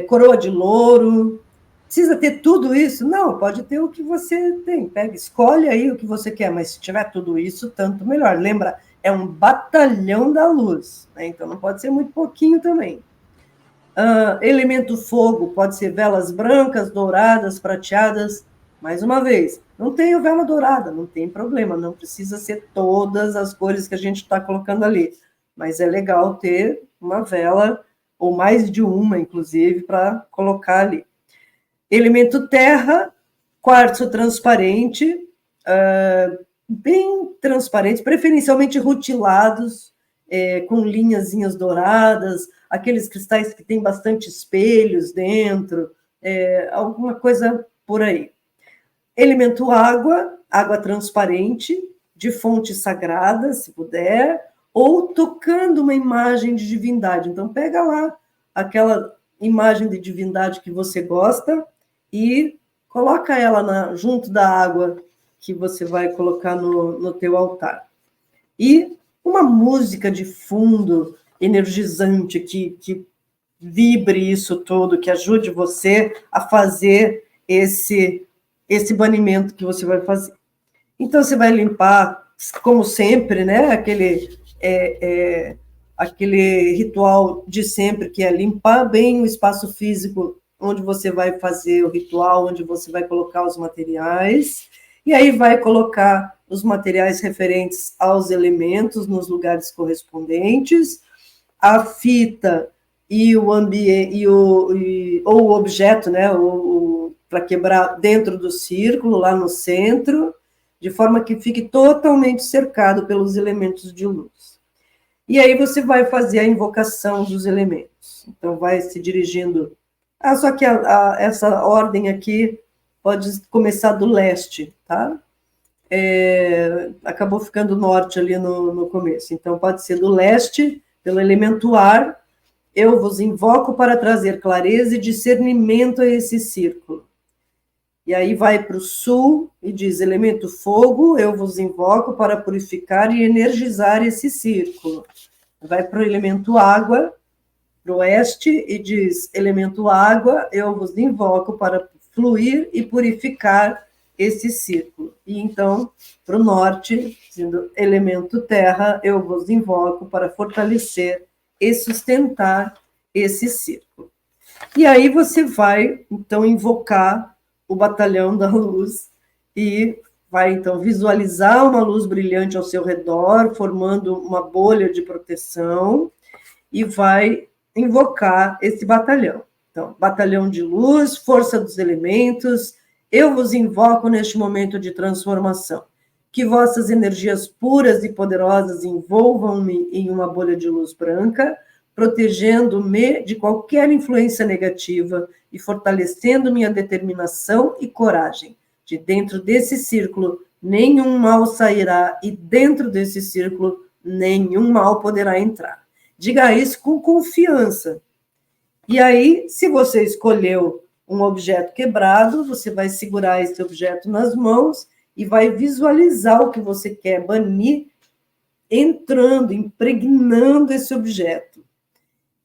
coroa de louro. Precisa ter tudo isso? Não, pode ter o que você tem. Pega, escolhe aí o que você quer, mas se tiver tudo isso, tanto melhor. Lembra, é um batalhão da luz, né? Então não pode ser muito pouquinho também. Elemento fogo, pode ser velas brancas, douradas, prateadas. Mais uma vez, não tenho vela dourada, não tem problema, não precisa ser todas as cores que a gente está colocando ali, mas é legal ter uma vela, ou mais de uma, inclusive, para colocar ali. Elemento terra, quartzo transparente, bem transparentes, preferencialmente rutilados, com linhazinhas douradas, aqueles cristais que têm bastante espelhos dentro, alguma coisa por aí. Elemento água, água transparente, de fonte sagrada, se puder, ou tocando uma imagem de divindade. Então, pega lá aquela imagem de divindade que você gosta e coloca ela junto da água que você vai colocar no teu altar. E uma música de fundo energizante que vibre isso tudo, que ajude você a fazer esse banimento que você vai fazer. Então, você vai limpar, como sempre, né? Aquele ritual de sempre, que é limpar bem o espaço físico onde você vai fazer o ritual, onde você vai colocar os materiais, e aí vai colocar os materiais referentes aos elementos nos lugares correspondentes, a fita e o ambiente, ou o objeto, né? Para quebrar dentro do círculo, lá no centro, de forma que fique totalmente cercado pelos elementos de luz. E aí você vai fazer a invocação dos elementos. Então, vai se dirigindo... só que essa ordem aqui pode começar do leste, tá? Acabou ficando norte ali no começo. Então, pode ser do leste, pelo elemento ar, eu vos invoco para trazer clareza e discernimento a esse círculo. E aí vai para o sul e diz, elemento fogo, eu vos invoco para purificar e energizar esse círculo. Vai para o elemento água, para o oeste, e diz, elemento água, eu vos invoco para fluir e purificar esse círculo. E então, para o norte, dizendo, elemento terra, eu vos invoco para fortalecer e sustentar esse círculo. E aí você vai, então, invocar o batalhão da luz e vai, então, visualizar uma luz brilhante ao seu redor, formando uma bolha de proteção, e vai invocar esse batalhão. Então, batalhão de luz, força dos elementos, eu vos invoco neste momento de transformação. Que vossas energias puras e poderosas envolvam-me em uma bolha de luz branca, protegendo-me de qualquer influência negativa e fortalecendo minha determinação e coragem. De dentro desse círculo, nenhum mal sairá e dentro desse círculo, nenhum mal poderá entrar. Diga isso com confiança. E aí, se você escolheu um objeto quebrado, você vai segurar esse objeto nas mãos e vai visualizar o que você quer banir, entrando, impregnando esse objeto.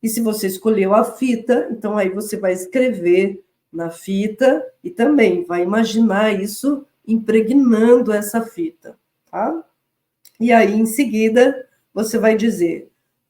E se você escolheu a fita, então aí você vai escrever na fita e também vai imaginar isso impregnando essa fita, tá? E aí, em seguida, você vai dizer,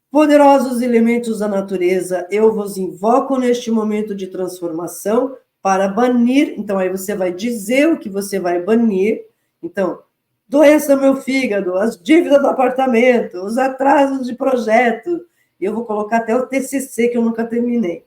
poderosos elementos da natureza, eu vos invoco neste momento de transformação para banir, então aí você vai dizer o que você vai banir, então, doença no meu fígado, as dívidas do apartamento, os atrasos de projeto, eu vou colocar até o TCC que eu nunca terminei.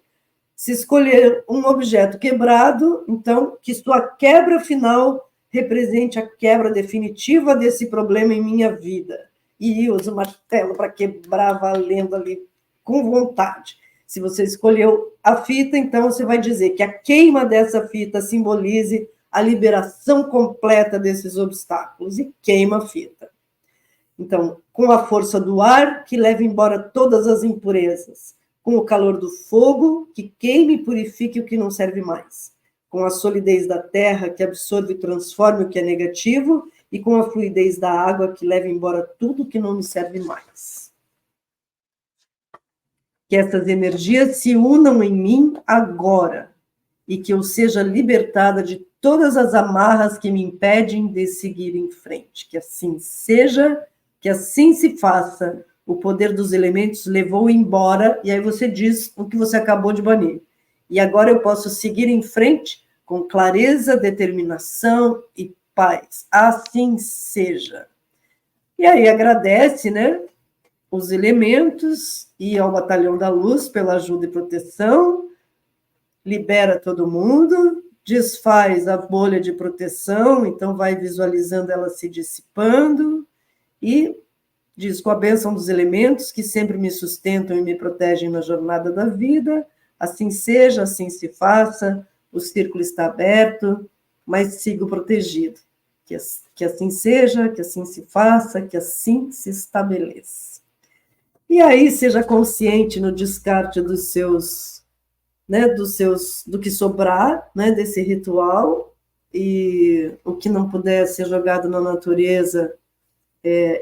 Se escolher um objeto quebrado, então, que sua quebra final represente a quebra definitiva desse problema em minha vida. E usa o martelo para quebrar valendo ali com vontade. Se você escolheu a fita, então você vai dizer que a queima dessa fita simbolize a liberação completa desses obstáculos e queima a fita. Então, com a força do ar, que leva embora todas as impurezas, com o calor do fogo, que queime e purifique o que não serve mais, com a solidez da terra, que absorve e transforme o que é negativo, e com a fluidez da água, que leva embora tudo que não me serve mais. Que essas energias se unam em mim agora, e que eu seja libertada de todas as amarras que me impedem de seguir em frente. Que assim seja, que assim se faça. O poder dos elementos levou embora, e aí você diz o que você acabou de banir. E agora eu posso seguir em frente com clareza, determinação e paz. Assim seja. E aí agradece, né, os elementos e ao Batalhão da Luz pela ajuda e proteção, libera todo mundo, desfaz a bolha de proteção, então vai visualizando ela se dissipando e diz, com a bênção dos elementos que sempre me sustentam e me protegem na jornada da vida, assim seja, assim se faça, o círculo está aberto, mas sigo protegido. Que assim seja, que assim se faça, que assim se estabeleça. E aí seja consciente no descarte dos seus, né, do que sobrar, né, desse ritual, e o que não puder ser jogado na natureza,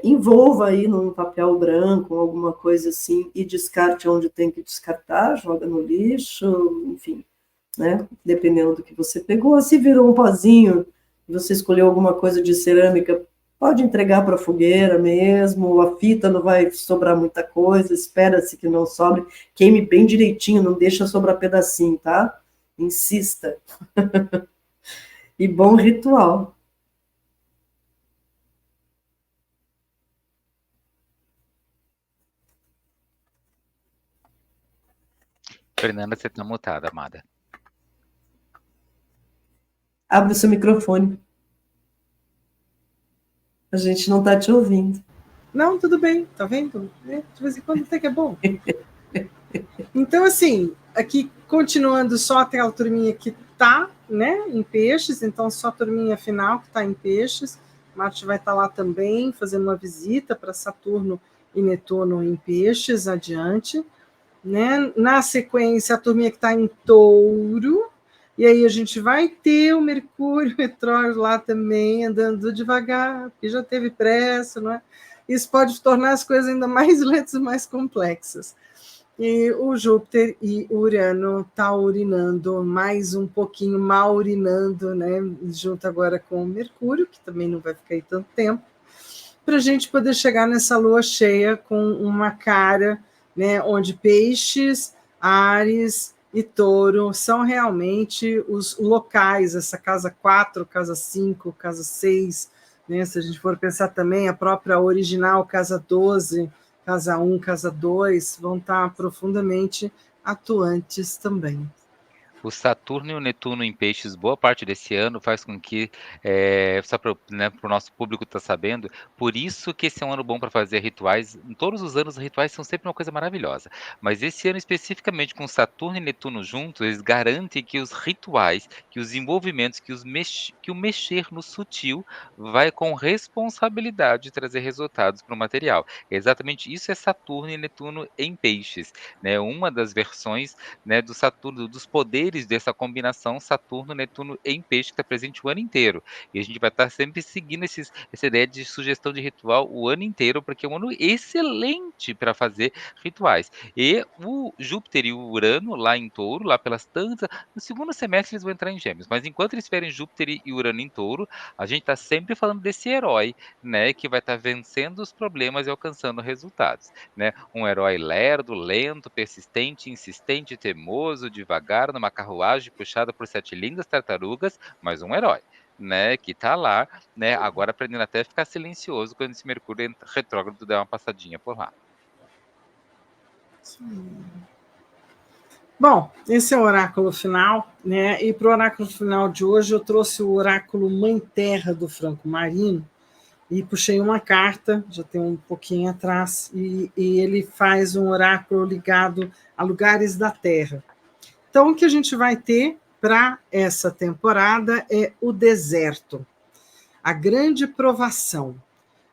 envolva aí num papel branco, alguma coisa assim, e descarte onde tem que descartar, joga no lixo, enfim, né? Dependendo do que você pegou. Se virou um pozinho, você escolheu alguma coisa de cerâmica, pode entregar para a fogueira mesmo, a fita não vai sobrar muita coisa, espera-se que não sobre, queime bem direitinho, não deixa sobrar pedacinho, tá? Insista. E bom ritual. Fernanda, você está mutada, amada. Abre o seu microfone. A gente não está te ouvindo. Não, tudo bem, tá vendo? De vez em quando até que é bom. Então, assim, aqui continuando só aquela turminha que está, né, em peixes, então só a turminha final que está em peixes. Marte vai estar lá também, fazendo uma visita para Saturno e Netuno em peixes, adiante. né? Na sequência, a turminha que está em Touro, e aí a gente vai ter o Mercúrio retrógrado lá também, andando devagar, porque já teve pressa, não é? Isso pode tornar as coisas ainda mais lentas e mais complexas. E o Júpiter e Urano tá urinando mais um pouquinho, mal urinando, né? Junto agora com o Mercúrio, que também não vai ficar aí tanto tempo, para a gente poder chegar nessa lua cheia com uma cara, né? Onde Peixes, Áries e Touro são realmente os locais, essa casa 4, casa 5, casa 6, né? Se a gente for pensar também, a própria original casa 12, casa 1, casa 2, vão estar profundamente atuantes também. O Saturno e o Netuno em Peixes, boa parte desse ano, faz com que, só para o nosso público estar sabendo, por isso que esse é um ano bom para fazer rituais. Em todos os anos, os rituais são sempre uma coisa maravilhosa. Mas esse ano, especificamente com Saturno e Netuno juntos, eles garantem que os rituais, que os envolvimentos, que o mexer no sutil vai com responsabilidade trazer resultados para o material. Exatamente isso é Saturno e Netuno em Peixes, né? Uma das versões, né, do Saturno, dos poderes dessa combinação Saturno-Netuno em Peixe, que está presente o ano inteiro. E a gente vai estar sempre seguindo essa ideia de sugestão de ritual o ano inteiro, porque é um ano excelente para fazer rituais. E o Júpiter e o Urano, lá em Touro, lá pelas tantas, no segundo semestre eles vão entrar em Gêmeos, mas enquanto eles estiverem Júpiter e Urano em Touro, a gente está sempre falando desse herói, né, que vai estar vencendo os problemas e alcançando resultados, né? Um herói lerdo, lento, persistente, insistente, teimoso, devagar, numa carruagem puxada por 7 lindas tartarugas, mas um herói, né, que tá lá, né, agora aprendendo até a ficar silencioso quando esse Mercúrio retrógrado der uma passadinha por lá. Bom, esse é o oráculo final, né? E para o oráculo final de hoje eu trouxe o oráculo Mãe Terra do Franco Marino e puxei uma carta, já tem um pouquinho atrás, e ele faz um oráculo ligado a lugares da Terra. Então, o que a gente vai ter para essa temporada é o deserto, a grande provação.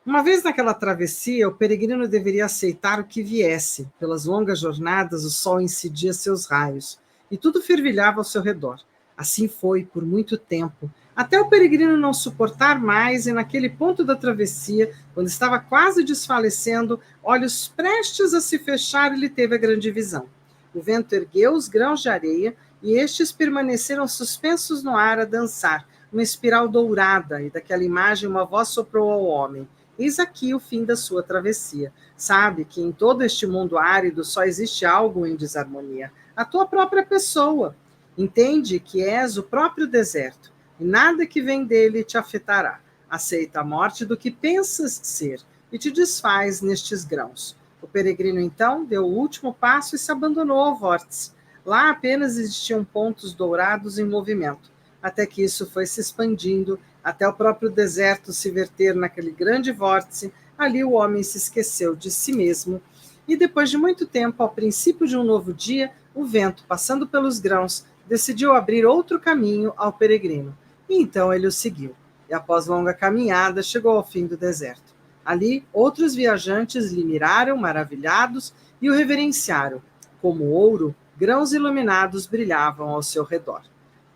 Uma vez naquela travessia, o peregrino deveria aceitar o que viesse. Pelas longas jornadas, o sol incidia seus raios, e tudo fervilhava ao seu redor. Assim foi por muito tempo, até o peregrino não suportar mais, e naquele ponto da travessia, quando estava quase desfalecendo, olhos prestes a se fechar, ele teve a grande visão. O vento ergueu os grãos de areia, e estes permaneceram suspensos no ar a dançar, uma espiral dourada, e daquela imagem uma voz soprou ao homem: eis aqui o fim da sua travessia. Sabe que em todo este mundo árido só existe algo em desarmonia: a tua própria pessoa. Entende que és o próprio deserto, e nada que vem dele te afetará. Aceita a morte do que pensas ser, e te desfaz nestes grãos. O peregrino, então, deu o último passo e se abandonou ao vórtice. Lá apenas existiam pontos dourados em movimento, até que isso foi se expandindo, até o próprio deserto se verter naquele grande vórtice. Ali o homem se esqueceu de si mesmo, e depois de muito tempo, ao princípio de um novo dia, o vento, passando pelos grãos, decidiu abrir outro caminho ao peregrino. E então ele o seguiu, e após longa caminhada, chegou ao fim do deserto. Ali, outros viajantes lhe miraram, maravilhados, e o reverenciaram. Como ouro, grãos iluminados brilhavam ao seu redor.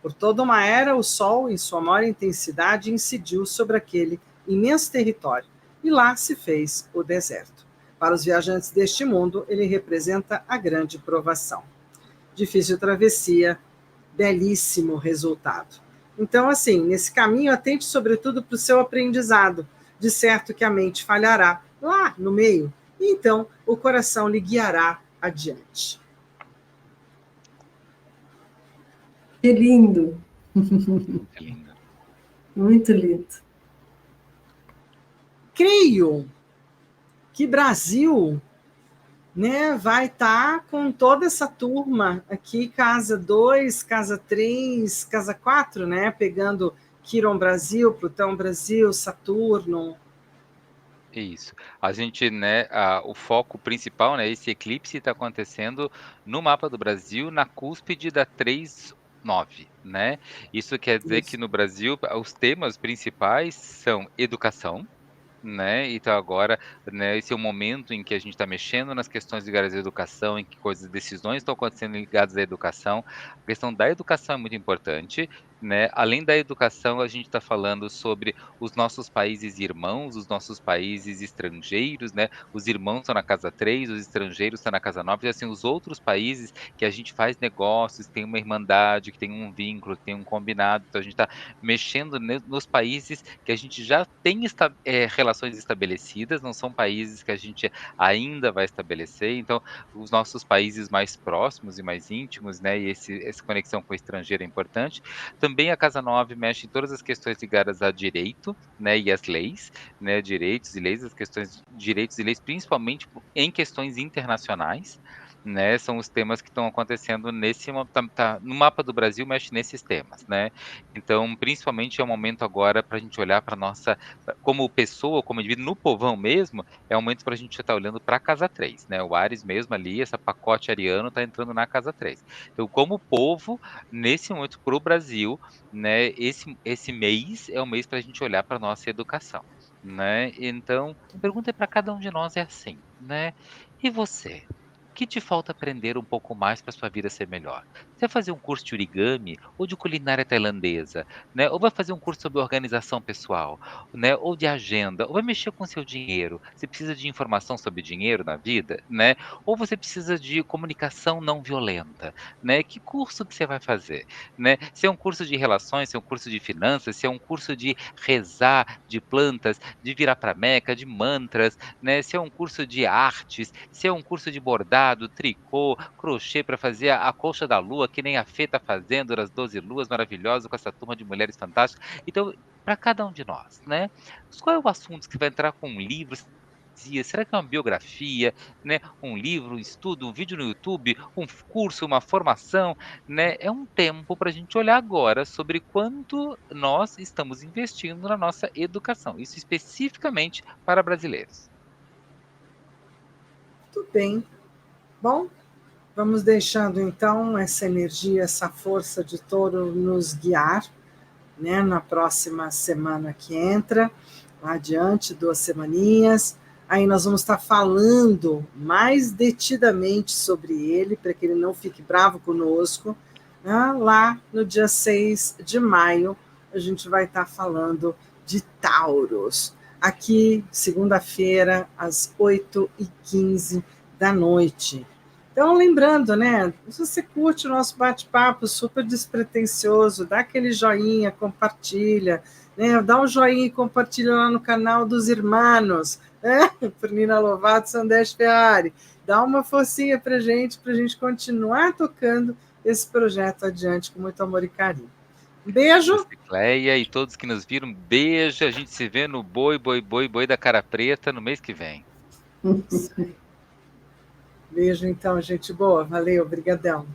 Por toda uma era, o sol, em sua maior intensidade, incidiu sobre aquele imenso território, e lá se fez o deserto. Para os viajantes deste mundo, ele representa a grande provação. Difícil travessia, belíssimo resultado. Então, assim, nesse caminho, atente sobretudo para o seu aprendizado. De certo que a mente falhará lá no meio, e então o coração lhe guiará adiante. Que lindo! Muito lindo. Muito lindo. Creio que Brasil, né, vai estar com toda essa turma aqui, casa 2, casa 3, casa 4, né, pegando Quiron Brasil, Plutão Brasil, Saturno. Isso. A gente, né, o foco principal, né, esse eclipse está acontecendo no mapa do Brasil, na cúspide da 3-9, né? Isso quer dizer que Isso. no Brasil os temas principais são educação, né? Então agora, né, esse é o momento em que a gente está mexendo nas questões ligadas à educação, em que coisas, decisões estão acontecendo ligadas à educação. A questão da educação é muito importante, né? Além da educação, a gente está falando sobre os nossos países irmãos, os nossos países estrangeiros, né? Os irmãos estão na casa 3, os estrangeiros estão na casa 9, e assim, os outros países que a gente faz negócios, que tem uma irmandade, que tem um vínculo, que tem um combinado. Então a gente está mexendo nos países que a gente já tem relações estabelecidas, não são países que a gente ainda vai estabelecer. Então, os nossos países mais próximos e mais íntimos, né, e essa conexão com o estrangeiro é importante. Também a Casa 9 mexe em todas as questões ligadas a direito, né, e as leis, né, direitos e leis, as questões de direitos e leis, principalmente em questões internacionais, né, são os temas que estão acontecendo no mapa do Brasil, mexe nesses temas, né. Então, principalmente é o momento agora para a gente olhar para nossa, como pessoa, como indivíduo, no povão mesmo, é o momento para a gente estar olhando para a casa 3, né? O Ares mesmo ali, esse pacote ariano está entrando na casa 3. Então, como povo, nesse momento para o Brasil, né, esse mês é o mês para a gente olhar para a nossa educação, né? Então, a pergunta é para cada um de nós é assim, né? E você? O que te falta aprender um pouco mais para sua vida ser melhor? Você vai fazer um curso de origami ou de culinária tailandesa, né? Ou vai fazer um curso sobre organização pessoal, né? Ou de agenda, ou vai mexer com o seu dinheiro. Você precisa de informação sobre dinheiro na vida, né? Ou você precisa de comunicação não violenta, né? Que curso que você vai fazer, né? Se é um curso de relações, se é um curso de finanças, se é um curso de rezar, de plantas, de virar para Meca, de mantras, né? Se é um curso de artes, se é um curso de bordado, tricô, crochê para fazer a colcha da lua, que nem a Fê tá fazendo das 12 luas maravilhosas com essa turma de mulheres fantásticas. Então, para cada um de nós, né? Qual é o assunto que vai entrar com um livro? Será que é uma biografia, né? Um livro, um estudo, um vídeo no YouTube, um curso, uma formação, né? É um tempo para a gente olhar agora sobre quanto nós estamos investindo na nossa educação, isso especificamente para brasileiros. Tudo bem. Bom, vamos deixando então essa energia, essa força de touro nos guiar, né, na próxima semana que entra, lá adiante, 2 semaninhas. Aí nós vamos estar falando mais detidamente sobre ele, para que ele não fique bravo conosco. Né? Lá no dia 6 de maio, a gente vai estar falando de Tauros. Aqui, segunda-feira, às 8h15 da noite. Então, lembrando, né? Se você curte o nosso bate-papo super despretensioso, dá aquele joinha, compartilha, né? Dá um joinha e compartilha lá no canal dos Irmãos, né? Por Nina Lovato e Sandesh Ferrari. Dá uma forcinha para gente continuar tocando esse projeto adiante com muito amor e carinho. Um beijo. Você, Cleia, e todos que nos viram, beijo. A gente se vê no Boi, Boi, Boi, Boi da Cara Preta no mês que vem. Beijo, então, gente boa. Valeu, brigadão.